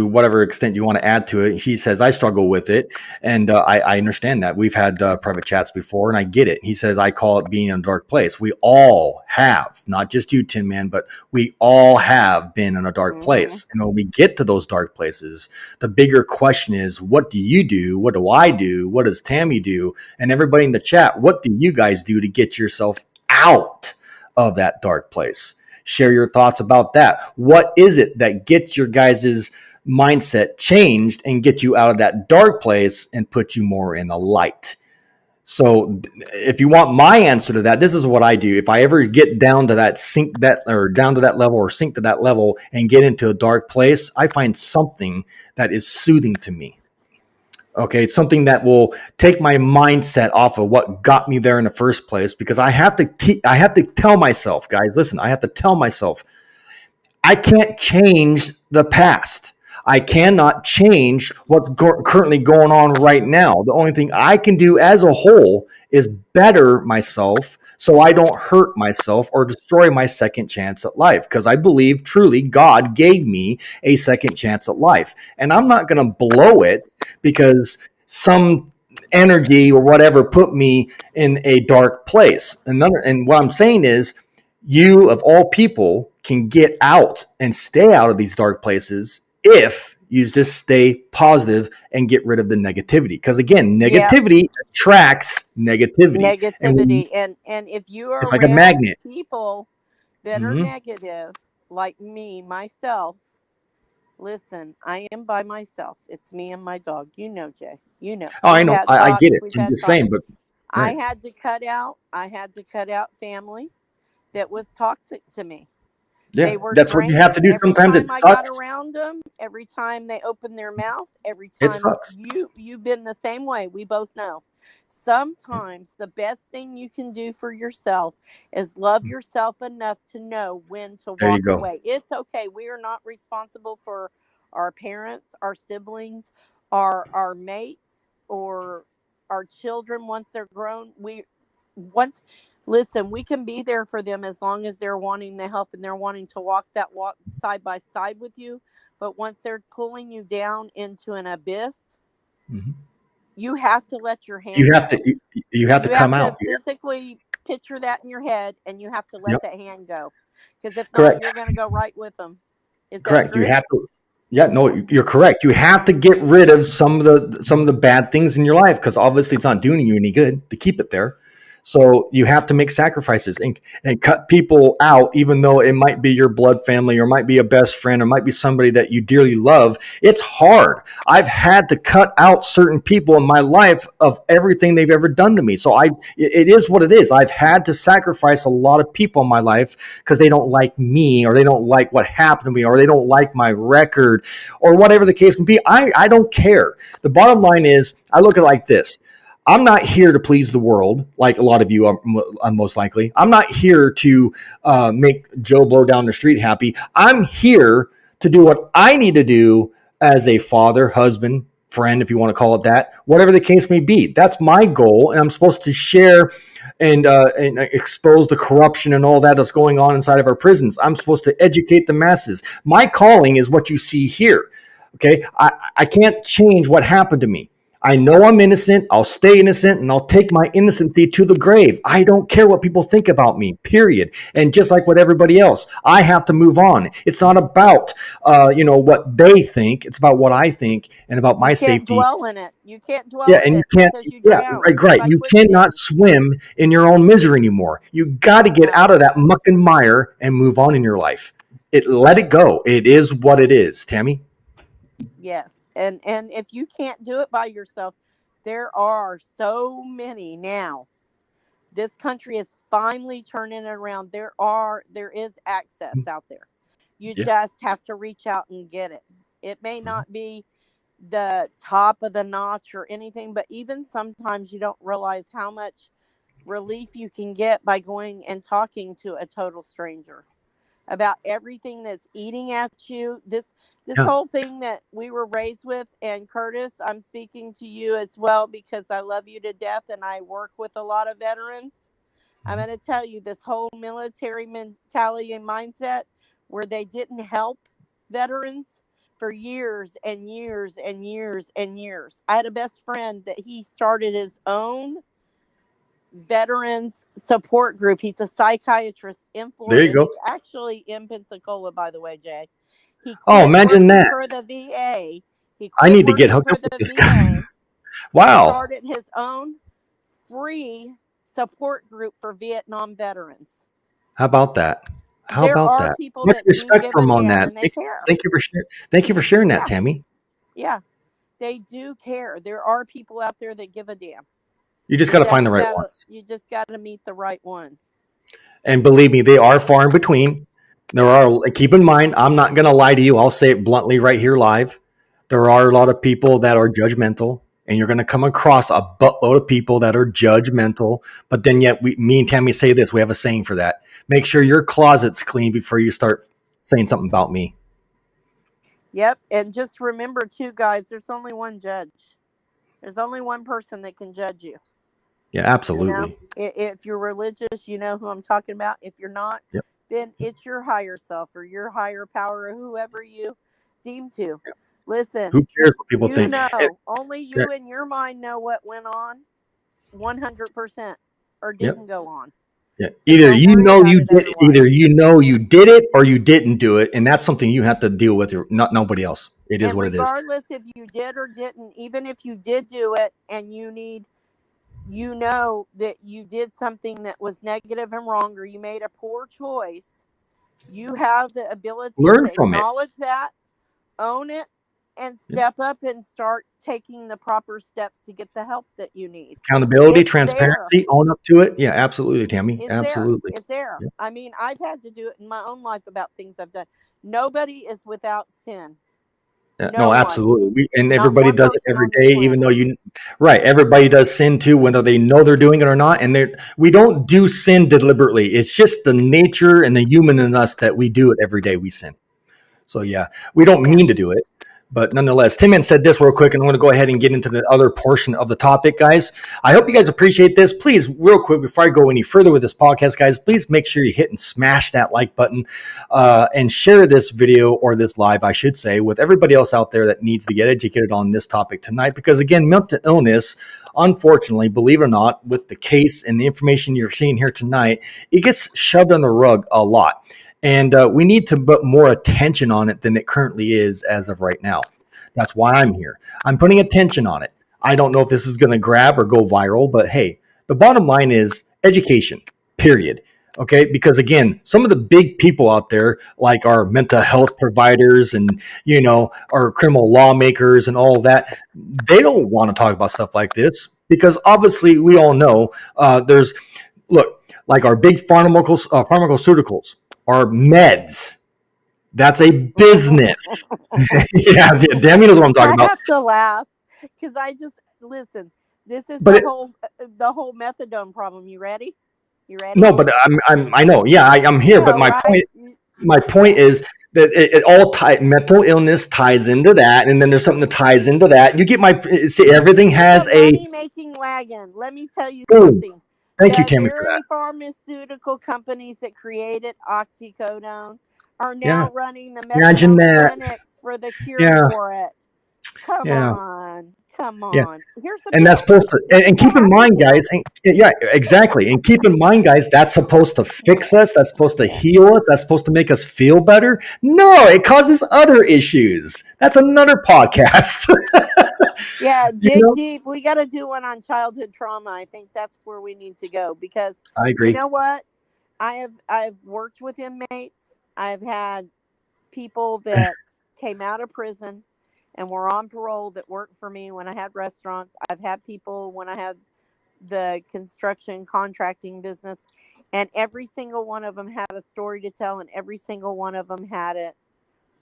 whatever extent you want to add to it. He says I struggle with it, and I understand that. We've had private chats before, and I get it. He says I call it being in a dark place. We all have, not just you, Tin Man, but we all have been in a dark Mm-hmm. place. And when we get to those dark places, the bigger question is, what do you do? What do I do? What does Tammy do? And everybody in the chat, what do you guys do to get yourself out of that dark place? Share your thoughts about that. What is it that gets your guys' mindset changed and get you out of that dark place and put you more in the light? So if you want my answer to that, this is what I do. If I ever get down to that down to that level or sink to that level and get into a dark place, I find something that is soothing to me. Okay, it's something that will take my mindset off of what got me there in the first place. Because I have to tell myself, guys, listen, I have to tell myself, I can't change the past. I cannot change what's currently going on right now. The only thing I can do as a whole is better myself so I don't hurt myself or destroy my second chance at life. Because I believe truly God gave me a second chance at life. And I'm not going to blow it because some energy or whatever put me in a dark place. And what I'm saying is, you of all people can get out and stay out of these dark places if you just stay positive and get rid of the negativity. Because again, Yeah. negativity attracts negativity, and Negativity. And if you are it's like a around magnet. people that are Hmm. negative, like me, myself, Listen, I am by myself. It's me and my dog. You know, Jay. You know. Oh, I We've know. had I get talks. it. We've I'm had just saying, talks. but I right. had to cut out. I had to cut out family that was toxic to me. Yeah, They were that's what you have draining. to do Every sometimes. It time I got sucks. around them, every time they opened their mouth, every It time sucks. you've been the same way. We both know. Sometimes the best thing you can do for yourself is love yourself enough to know when to There you walk go. away. It's okay. We are not responsible for our parents, our siblings, our mates, or our children once they're grown. We once Listen, we can be there for them as long as they're wanting the help and they're wanting to walk that walk side by side with you. But once they're pulling you down into an abyss, Mhm. you have to let your You hand have to go. you have to You have come to out. physically picture that in your head and you have to let Yep. that hand go. Because if not, Correct. you're going to go right with them. Is that Correct. You true? have to. Yeah, no, you're correct. You have to get rid of some of the bad things in your life because obviously it's not doing you any good to keep it there. So you have to make sacrifices and cut people out, even though it might be your blood family or might be a best friend or might be somebody that you dearly love. It's hard. I've had to cut out certain people in my life of everything they've ever done to me. So it is what it is. I've had to sacrifice a lot of people in my life because they don't like me or they don't like what happened to me or they don't like my record or whatever the case may be. I don't care. The bottom line is I look at it like this. I'm not here to please the world, like a lot of you are most likely. I'm not here to make Joe Blow down the street happy. I'm here to do what I need to do as a father, husband, friend, if you want to call it that, whatever the case may be. That's my goal, and I'm supposed to share and expose the corruption and all that that's going on inside of our prisons. I'm supposed to educate the masses. My calling is what you see here. Okay, I can't change what happened to me. I know I'm innocent. I'll stay innocent and I'll take my innocency to the grave. I don't care what people think about me, period. And just like with everybody else, I have to move on. It's not about, what they think. It's about what I think and about You my can't safety. dwell in it. You can't dwell Yeah, in and you it can't. because you Yeah, drown. right, It's right. like You cannot quicksand. swim in your own misery anymore. You got to get No. out of that muck and mire and move on in your life. Let it go. It is what it is, Tammy. Yes. And if you can't do it by yourself, there are so many now. This country is finally turning it around. There is access out there. You Yeah. just have to reach out and get it. It may not be the top of the notch or anything, but even sometimes you don't realize how much relief you can get by going and talking to a total stranger about everything that's eating at you. This Yeah. whole thing that we were raised with, and Curtis, I'm speaking to you as well because I love you to death and I work with a lot of veterans. I'm going to tell you this whole military mentality and mindset where they didn't help veterans for years and years and years and years. I had a best friend that he started his own veterans support group. He's a psychiatrist in There you Florida. go. He's actually in Pensacola, by the way, Jay. He Oh, quit imagine working that. for the VA. He I quit need to get working hooked for up with the this guy. VA, Wow. started his own free support group for Vietnam veterans. How about that? How There about are that? people Much that do respect give for a him on damn that. and they care. Thank you for sharing that, Yeah, Tammy. yeah, they do care. There are people out there that give a damn. You just got to find the right ones. You just gotta meet the right ones. And believe me, they are far in between. There are, keep in mind, I'm not going to lie to you. I'll say it bluntly right here live. There are a lot of people that are judgmental, and you're going to come across a buttload of people that are judgmental. But then, yet, me and Tammy say this. We have a saying for that. Make sure your closet's clean before you start saying something about me. Yep, and just remember too, guys. There's only one judge. There's only one person that can judge you. Yeah, You know, absolutely. if you're religious, you know who I'm talking about. If you're not, Yep. then it's your higher self or your higher power or whoever you deem to. Listen, Who cares what people you think? And, know, only you in your mind know what went on 100% or yep. didn't go on. Yeah. So don't worry about it Either otherwise. you know you did it or you didn't do it, and that's something you have to deal with. Not nobody else. It is And what it is. regardless if you did or didn't, even if you did do it and you know that you did something that was negative and wrong or you made a poor choice, you have the ability Learn to from it. acknowledge that, own it and step up and start taking the proper steps to get the help that you need. Accountability, It's there. transparency, own up to it. Yeah, absolutely, Tammy. It's Absolutely. there. It's there. Yeah. I mean, I've had to do it in my own life about things I've done. Nobody is without sin. No No, one. absolutely. And Not everybody one does it person every on this day, even though planet. right, everybody does sin too, whether they know they're doing it or not. And we don't do sin deliberately. It's just the nature and the human in us that we do it every day. We sin. So yeah, we don't Yeah. mean to do it, but nonetheless, Tim Ann said this real quick, and I'm going to go ahead and get into the other portion of the topic, guys. I hope you guys appreciate this. Please, real quick, before I go any further with this podcast, guys, please make sure you hit and smash that like button and share this video or this live, I should say, with everybody else out there that needs to get educated on this topic tonight. Because again, mental illness, unfortunately, believe it or not, with the case and the information you're seeing here tonight, it gets shoved on the rug a lot. And we need to put more attention on it than it currently is as of right now. That's why I'm here. I'm putting attention on it. I don't know if this is going to grab or go viral, but hey, the bottom line is education, period. Okay, because again, some of the big people out there, like our mental health providers and, our criminal lawmakers and all of that, they don't want to talk about stuff like this because obviously we all know like our big pharmaceuticals, our meds. That's a business. Yeah, Dammy knows what I'm talking I about. have to laugh because I just listen. This is But the whole methadone problem. You ready? You ready? no, but I know. Yeah, I'm here. Yeah, But right? my point is that it all mental illness ties into that, and then there's something that ties into that. You get see, everything has It's a money-making wagon. Let me tell you boom. something. Thank you, The Tammy, for very that. pharmaceutical companies that created oxycodone are Yeah, now running the imagine methadone that. clinics for the cure Yeah, for it. Come yeah. on. Come Yeah. on. Here's the And that's deal. supposed to, This and is a keep in happy mind, pill. guys, yeah, exactly. And keep in mind, guys, that's supposed to fix us. That's supposed to heal us. That's supposed to make us feel better. No, it causes other issues. That's another podcast. Yeah, You dig know? deep. We got to do one on childhood trauma. I think that's where we need to go because I you agree. know what? I've worked with inmates. I've had people that came out of prison and were on parole that worked for me when I had restaurants. I've had people when I had the construction contracting business, and every single one of them had a story to tell, and every single one of them had it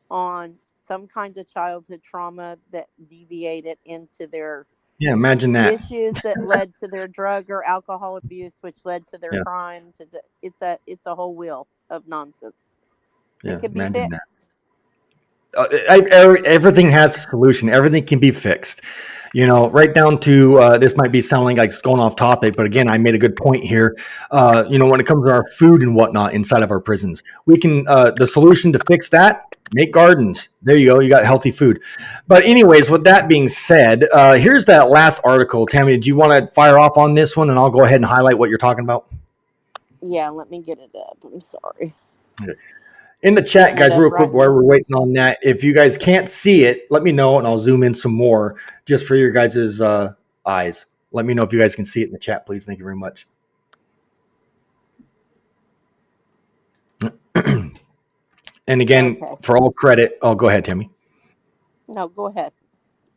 on some kind of childhood trauma that deviated into their Yeah, imagine that. issues that led to their drug or alcohol abuse, which led to their Yeah, crime. It's a whole wheel of nonsense. yeah, It could be imagine that. fixed. Everything has a solution. Everything can be fixed. Right down to this might be sounding like it's going off topic, but again, I made a good point here. When it comes to our food and whatnot inside of our prisons, we can the solution to fix that. Make gardens. There you go. You got healthy food. But anyways, with that being said, here's that last article. Tammy, did you want to fire off on this one, and I'll go ahead and highlight what you're talking about? Yeah, let me get it up. I'm sorry. Okay. In the chat, guys, real quick, while we're waiting on that, if you guys can't see it, let me know and I'll zoom in some more just for your guys' eyes. Let me know if you guys can see it in the chat, please. Thank you very much. And again, for all credit, go ahead, Tammy. No, go ahead.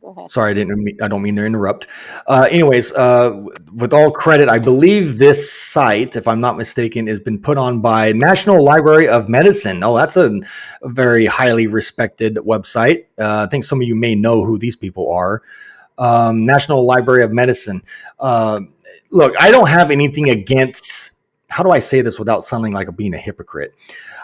Go ahead. Sorry, I don't mean to interrupt. Anyways, with all credit, I believe this site, if I'm not mistaken, has been put on by National Library of Medicine. Oh, that's a very highly respected website. I think some of you may know who these people are. National Library of Medicine. Look, I don't have anything against. How do I say this without sounding like I'm being a hypocrite?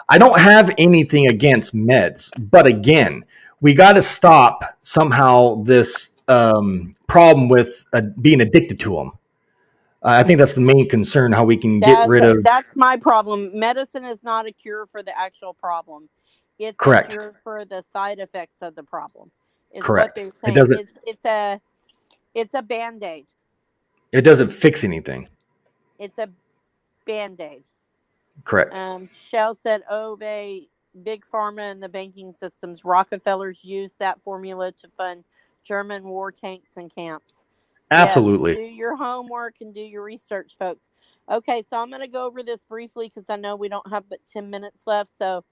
I don't have anything against meds, but again, we got to stop somehow this problem with being addicted to them. I think that's the main concern, how we can get rid of. That's my problem. Medicine is not a cure for the actual problem. It's correct. A cure for the side effects of the problem. Is correct. What they're saying. It's a Band-Aid. It doesn't fix anything. It's a Band-Aid. Correct. Shell said, big pharma and the banking systems. Rockefellers used that formula to fund German war tanks and camps. Absolutely. Yes, do your homework and do your research, folks. Okay, so I'm going to go over this briefly because I know we don't have but 10 minutes left. So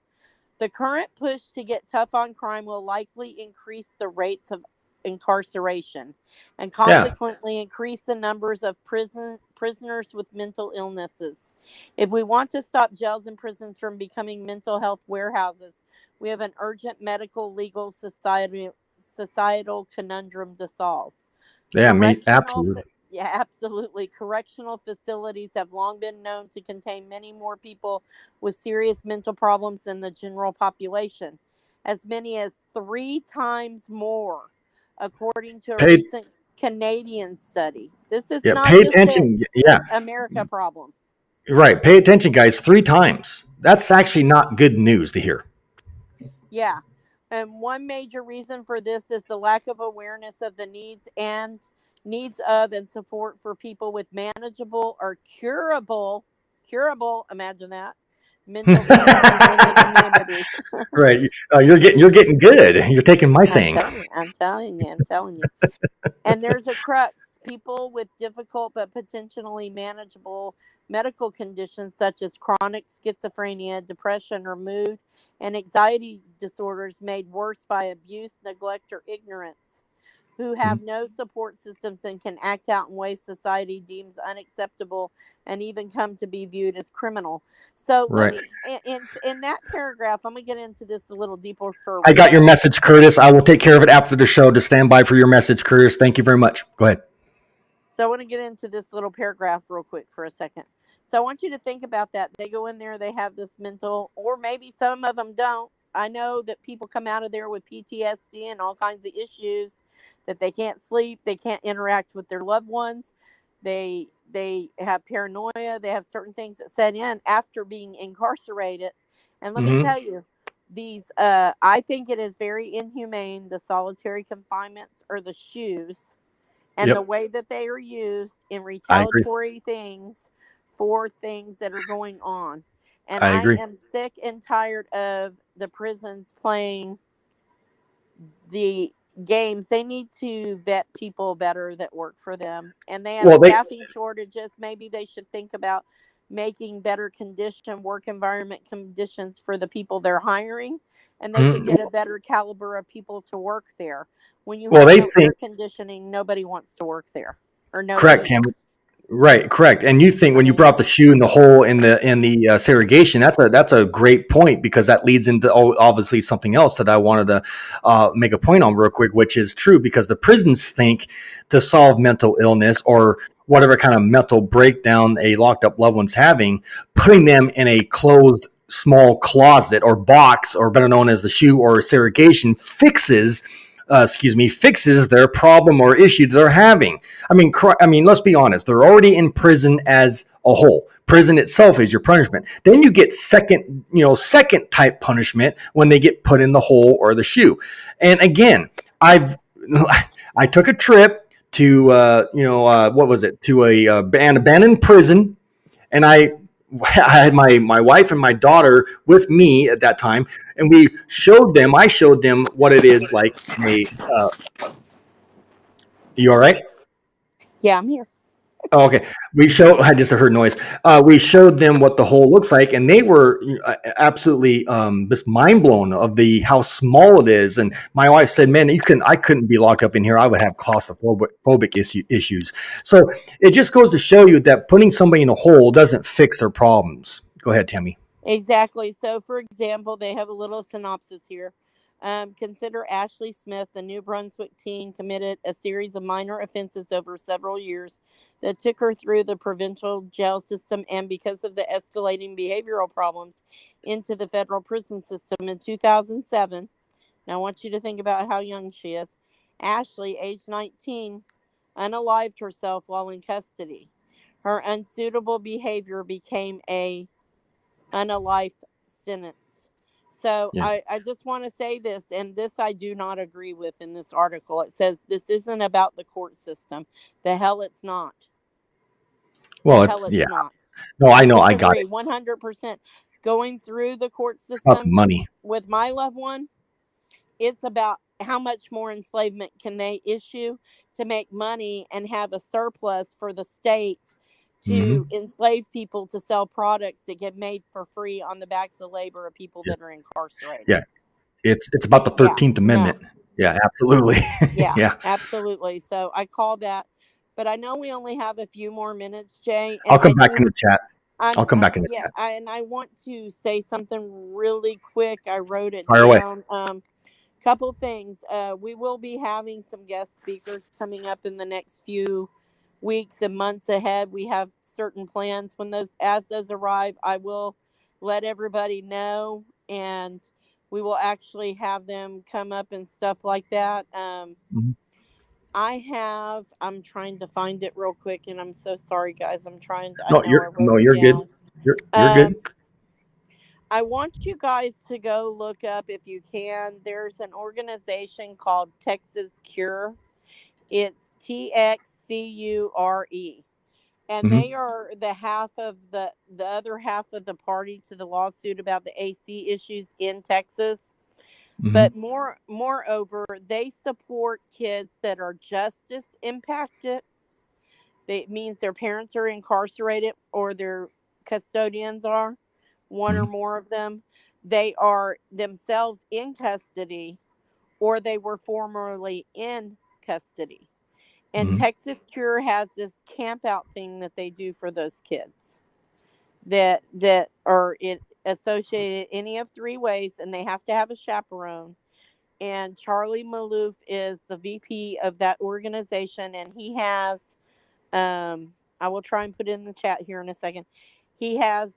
The current push to get tough on crime will likely increase the rates of incarceration and Yeah. consequently increase the numbers of prisoners with mental illnesses. If we want to stop jails and prisons from becoming mental health warehouses, we have an urgent medical legal societal conundrum to solve. Yeah, Correctional absolutely. Yeah, absolutely. Correctional facilities have long been known to contain many more people with serious mental problems than the general population, as many as 3 times more, according to a Pay recent Canadian study. This is Yeah, not pay just an attention. Yeah, America problem. right. Pay attention, guys. 3 times. That's actually not good news to hear. Yeah. And one major reason for this is the lack of awareness of the needs of and support for people with manageable or curable, imagine that, mental illnesses in the community. Right. You're getting good. You're taking my saying. I'm telling you. And there's a crux. People with difficult but potentially manageable medical conditions such as chronic schizophrenia, depression, or mood and anxiety disorders made worse by abuse, neglect, or ignorance, who have Mhm. no support systems and can act out in ways society deems unacceptable and even come to be viewed as criminal. So let Right. me, in that paragraph, I'm going to get into this a little deeper for a I got your reason. message, Curtis. I will take care of it after the show. Just stand by for your message, Curtis. Thank you very much. Go ahead. So I want to get into this little paragraph real quick for a second. So I want you to think about that. They go in there, they have this mental, or maybe some of them don't. I know that people come out of there with PTSD and all kinds of issues that they can't sleep, they can't interact with their loved ones. They have paranoia, they have certain things that set in after being incarcerated. And let me Hmm. tell you, these I think it is very inhumane, the solitary confinements or the shoes and the Yep. way that they are used in I agree. retaliatory things for things that are going on. And I I agree. am sick and tired of the prisons playing the games. They need to vet people better that work for them. And they have Well, staffing shortages. Maybe they should think about making better work environment conditions for the people they're hiring, and they could mhm. get a better caliber of people to work there. When you Well, have they no air think conditioning, nobody wants to work there, or no correct, heat. Tim. Right, correct. And you think I when you mean, brought the shoe and the hole in the segregation, that's a great point because that leads into obviously something else that I wanted to make a point on real quick, which is true because the prisons think to solve mental illness or whatever kind of mental breakdown a locked up loved one's having, putting them in a closed small closet or box, or better known as the shoe or segregation, fixes their problem or issue they're having. I mean, let's be honest. They're already in prison as a whole. Prison itself is your punishment. Then you get second type punishment when they get put in the hole or the shoe. And again, I took a trip to what was it, to an abandoned prison, and I had my wife and my daughter with me at that time, and I showed them what it is like in a. You all right? yeah, I'm here. Oh, okay. I just heard noise. We showed them what the hole looks like, and they were absolutely just mind blown of how small it is. And my wife said, "Man, I couldn't be locked up in here. I would have claustrophobic issues." So it just goes to show you that putting somebody in a hole doesn't fix their problems. Go ahead, Tammy. Exactly. So, for example, they have a little synopsis here. Consider Ashley Smith, the New Brunswick teen, committed a series of minor offenses over several years that took her through the provincial jail system and, because of the escalating behavioral problems, into the federal prison system in 2007. Now, I want you to think about how young she is. Ashley, age 19, unalived herself while in custody. Her unsuitable behavior became a life sentence. So Yeah. I just want to say this, and this I do not agree with in this article. It says this isn't about the court system. The hell it's not. The Well, hell it's yeah. not. No, I I know. I got it. disagree 100%. Going through the court It's about the system money. with my loved one, it's about how much more enslavement can they issue to make money and have a surplus for the state to enslave people to sell products that get made for free on the backs of labor of people Yeah. that are incarcerated. Yeah. It's about the 13th Amendment. Yeah, absolutely. Yeah, absolutely. So I call that, but I know we only have a few more minutes, Jay. I'll And come back in the chat. I'll come back in the yeah, chat. and I want to say something really quick. I wrote it Fire away. down. Couple things. We will be having some guest speakers coming up in the next few weeks and months ahead. We have certain plans. When as those arrive, I will let everybody know, and we will actually have them come up and stuff like that. I'm trying to find it real quick, and I'm so sorry, guys. I No, know I wrote it you're good. down. You're good. I want you guys to go look up, if you can. There's an organization called Texas Cure. It's TXCURE. And they are the other half of the party to the lawsuit about the AC issues in Texas. But moreover, they support kids that are justice impacted. It means their parents are incarcerated or their custodians are, one or more of them. They are themselves in custody, or they were formerly in custody. And Texas Cure has this camp out thing that they do for those kids that are associated any of three ways, and they have to have a chaperone. And Charlie Malouf is the VP of that organization, and he has I will try and put it in the chat here in a second. He had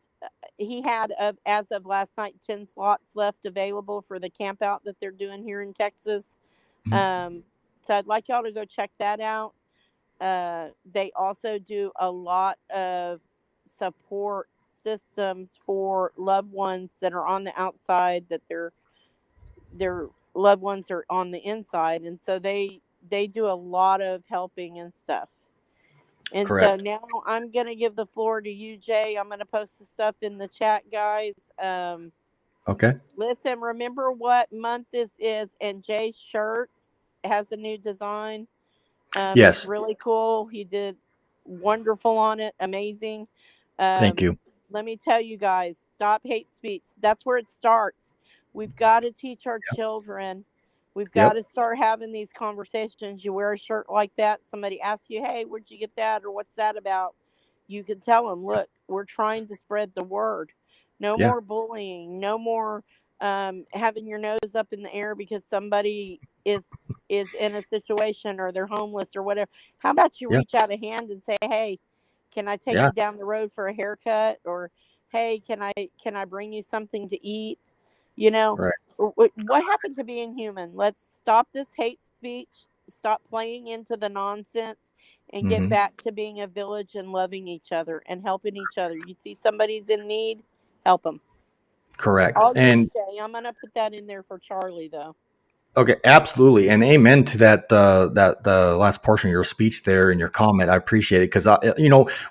as of last night 10 slots left available for the camp out that they're doing here in Texas. So I'd like y'all to go check that out. They also do a lot of support systems for loved ones that are on the outside, that their loved ones are on the inside, and so they do a lot of helping and stuff. And Correct. so now I'm going to give the floor to you, Jay. I'm going to post the stuff in the chat, guys. Okay. Listen, remember what month this is, and Jay's shirt has a new design. Yes. It's really cool. He did wonderful on it. Amazing. Thank you. Let me tell you guys, stop hate speech. That's where it starts. We've got to teach our children. We've got to start having these conversations. You wear a shirt like that, somebody asks you, hey, where'd you get that? Or what's that about? You can tell them, look, we're trying to spread the word. No more bullying. No more having your nose up in the air because somebody is in a situation or they're homeless or whatever. How about you reach out a hand and say, hey, can I take you down the road for a haircut? Or, hey, can I bring you something to eat? You know, what happened to being human? Let's stop this hate speech, stop playing into the nonsense, and get back to being a village and loving each other and helping each other. You see somebody's in need, help them. Correct. All And Shay. I'm going to put that in there for Charlie, though. okay, absolutely, and amen to that. That the last portion of your speech there and your comment, I appreciate it because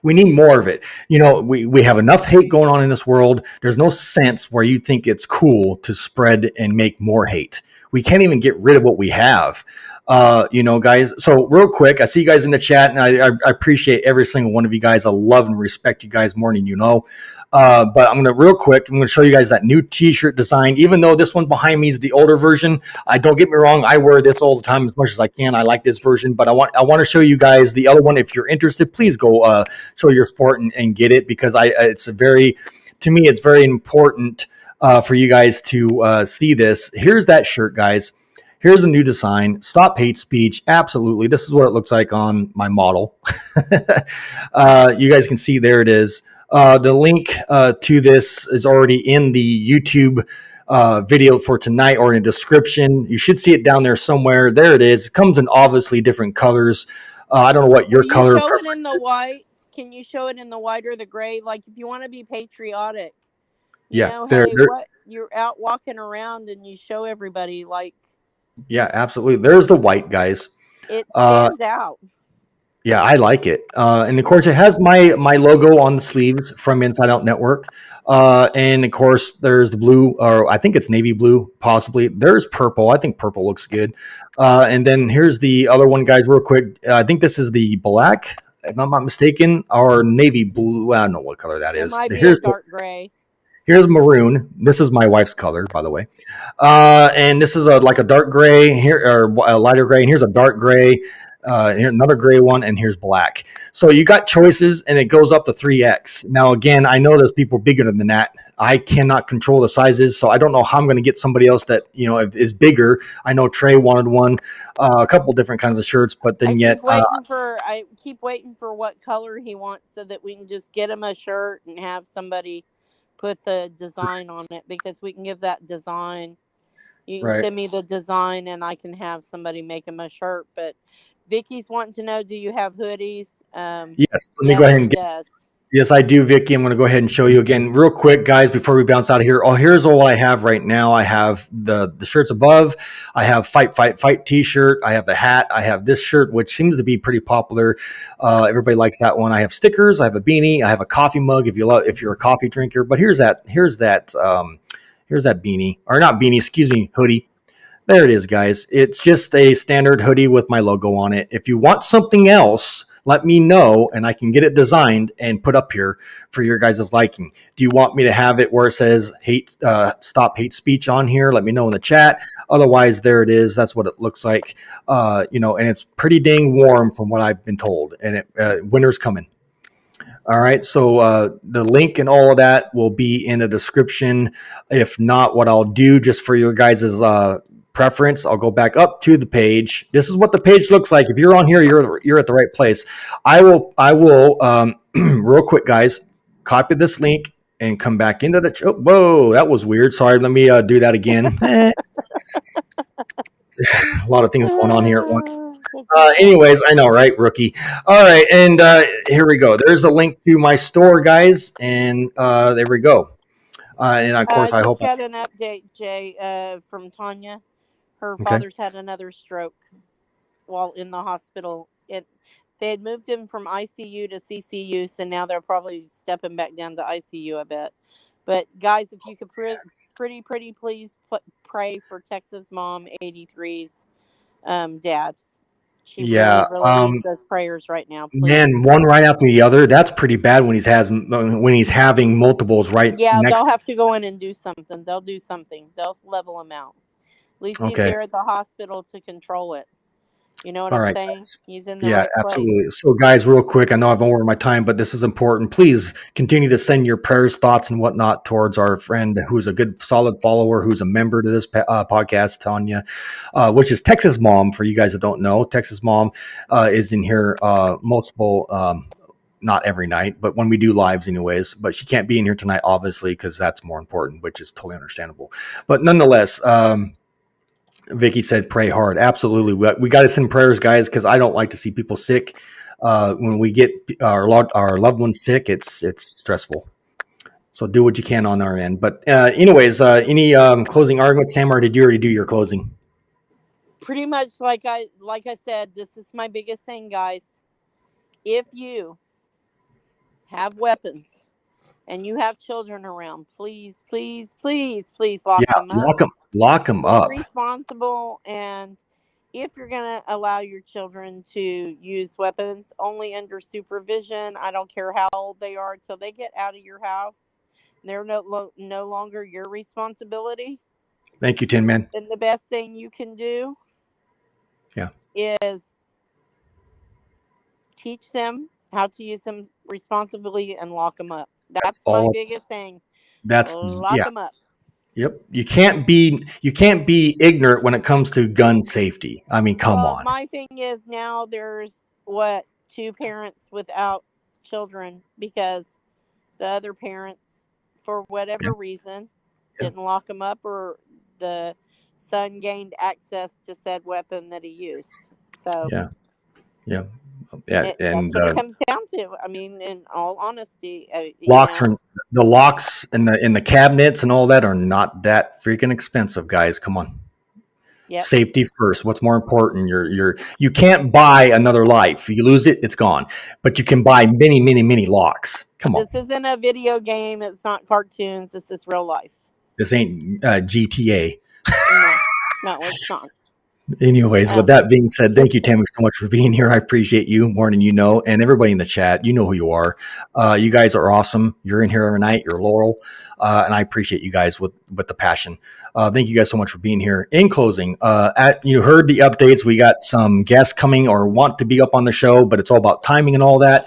we need more of it. We have enough hate going on in this world. There's no sense where you think it's cool to spread and make more hate. We can't even get rid of what we have, guys. So real quick, I see you guys in the chat, and I appreciate every single one of you guys. I love and respect you guys more than you know. But I'm going to show you guys that new t-shirt design. Even though this one behind me is the older version, don't get me wrong, I wear this all the time as much as I can. I like this version, but I want to show you guys the other one. If you're interested, please go show your support and get it, because it's very important for you guys to see this. Here's that shirt, guys. Here's the new design. Stop hate speech. Absolutely. This is what it looks like on my model. You guys can see there it is. The link to this is already in the YouTube video for tonight, or in the description. You should see it down there somewhere. There it is. It comes in obviously different colors. I don't know what your color preference is. Show it in the white. Can you show it in the white or the gray? Like, if you want to be patriotic, you're out walking around and you show everybody, like. Yeah, absolutely. There's the white, guys. It stands out. Yeah, I like it. And of course, it has my logo on the sleeves from Inside Out Network. And of course, there's the blue, or I think it's navy blue, possibly. There's purple. I think purple looks good. And then here's the other one, guys, real quick. I think this is the black. if I'm not mistaken, or navy blue. I don't know what color that It is. might be a dark gray. Here's maroon. This is my wife's color, by the way. And this is like a dark gray here, or a lighter gray. And here's a dark gray. Here another gray one, and here's black. So you got choices, and it goes up to 3X. Now, again, I know there's people bigger than that. I cannot control the sizes, so I don't know how I'm going to get somebody else that is bigger. I know Trey wanted one, a couple different kinds of shirts, but then I keep waiting for what color he wants so that we can just get him a shirt and have somebody put the design on it, because we can give that design. You can send me the design and I can have somebody make him a shirt. But Vicky's wanting to know, do you have hoodies? Yes, let me go ahead and get. Does. Yes, I do, Vicky. I'm going to go ahead and show you again real quick, guys, before we bounce out of here. Oh, here's all I have right now. I have the shirts above. I have Fight, Fight, Fight t-shirt. I have the hat. I have this shirt, which seems to be pretty popular. Everybody likes that one. I have stickers. I have a beanie. I have a coffee mug if you're a coffee drinker. But here's that beanie, or not beanie, excuse me, hoodie. There it is, guys. It's just a standard hoodie with my logo on it. If you want something else, let me know, and I can get it designed and put up here for your guys' liking. Do you want me to have it where it says stop hate speech on here? Let me know in the chat. Otherwise, there it is. That's what it looks like. And it's pretty dang warm from what I've been told, and winter's coming. All right, so the link and all of that will be in the description. If not, what I'll do just for your guys' preference, I'll go back up to the page. This is what the page looks like. If you're on here, you're at the right place. I will real quick, guys, copy this link and come back into the whoa, that was weird. Sorry, let me do that again. A lot of things going on here at once. Anyways, I know, right, rookie? All right, and here we go. There's a link to my store, guys, and there we go. And of course, I hope got an update, Jay, from Tanya. Her father's had another stroke while in the hospital. They had moved him from ICU to CCU, so now they're probably stepping back down to ICU, I bet. But guys, if you could pretty please pray for Texas Mom 83's dad. She really needs those prayers right now. Please. Man, one right after the other. That's pretty bad when he's having multiples right. Yeah, next. They'll have to go in and do something. They'll do something. They'll level him out. At least he's there at the hospital to control it. You know what I'm saying? He's in the right absolutely. place. So, guys, real quick, I know I've over my time, but this is important. Please continue to send your prayers, thoughts, and whatnot towards our friend who's a good, solid follower, who's a member to this podcast, Tanya, which is Texas Mom. For you guys that don't know, Texas Mom is in here multiple. Not every night, but when we do lives anyways. But she can't be in here tonight, obviously, because that's more important, which is totally understandable. But nonetheless, Vicky said, pray hard. Absolutely. We got to send prayers, guys, because I don't like to see people sick. When we get our loved ones sick, it's stressful. So do what you can on our end. But anyways, any closing arguments, Tamara? Did you already do your closing? Pretty much like I said, this is my biggest thing, guys. If you have weapons and you have children around, please lock them up. Lock them up. Be responsible, and if you're going to allow your children to use weapons, only under supervision. I don't care how old they are, till they get out of your house. They're no longer your responsibility. Thank you, Tin Man. And the best thing you can do is teach them how to use them responsibly and lock them up. That's my biggest thing. Lock them up. Yep. You can't be ignorant when it comes to gun safety. I mean, come on. My thing is, now there's 2 parents without children because the other parents, for whatever reason, didn't lock them up, or the son gained access to said weapon that he used. So and that's what it comes down to. I mean, in all honesty, the locks in the cabinets and all that are not that freaking expensive, guys. Come on. Yep. Safety first. What's more important? You can't buy another life. You lose it, it's gone. But you can buy many locks. Come on. This isn't a video game. It's not cartoons. This is real life. This ain't GTA. No, it's not. Anyways, with that being said, thank you, Tammy, so much for being here. I appreciate you more than you know, and everybody in the chat. You know who you are. You guys are awesome. You're in here every night. You're Laurel, and I appreciate you guys with the passion. Thank you guys so much for being here. In closing, you heard the updates. We got some guests coming or want to be up on the show, but it's all about timing and all that.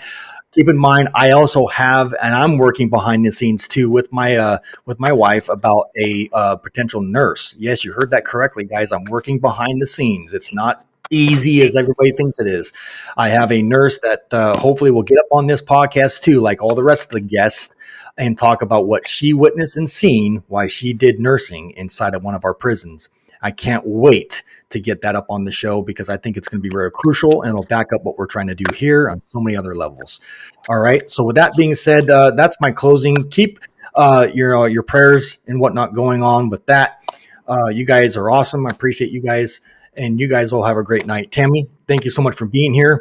Keep in mind, I also have, and I'm working behind the scenes too with my wife about a potential nurse. Yes, you heard that correctly, guys. I'm working behind the scenes. It's not easy as everybody thinks it is. I have a nurse that hopefully will get up on this podcast too, like all the rest of the guests, and talk about what she witnessed and seen while she did nursing inside of one of our prisons. I can't wait to get that up on the show because I think it's going to be very crucial and it'll back up what we're trying to do here on so many other levels. All right. So with that being said, that's my closing. Keep your prayers and whatnot going on with that. You guys are awesome. I appreciate you guys, and you guys will have a great night. Tammy, thank you so much for being here,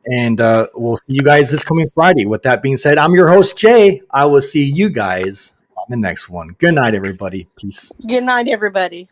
and we'll see you guys this coming Friday. With that being said, I'm your host, Jay. I will see you guys on the next one. Good night, everybody. Peace. Good night, everybody.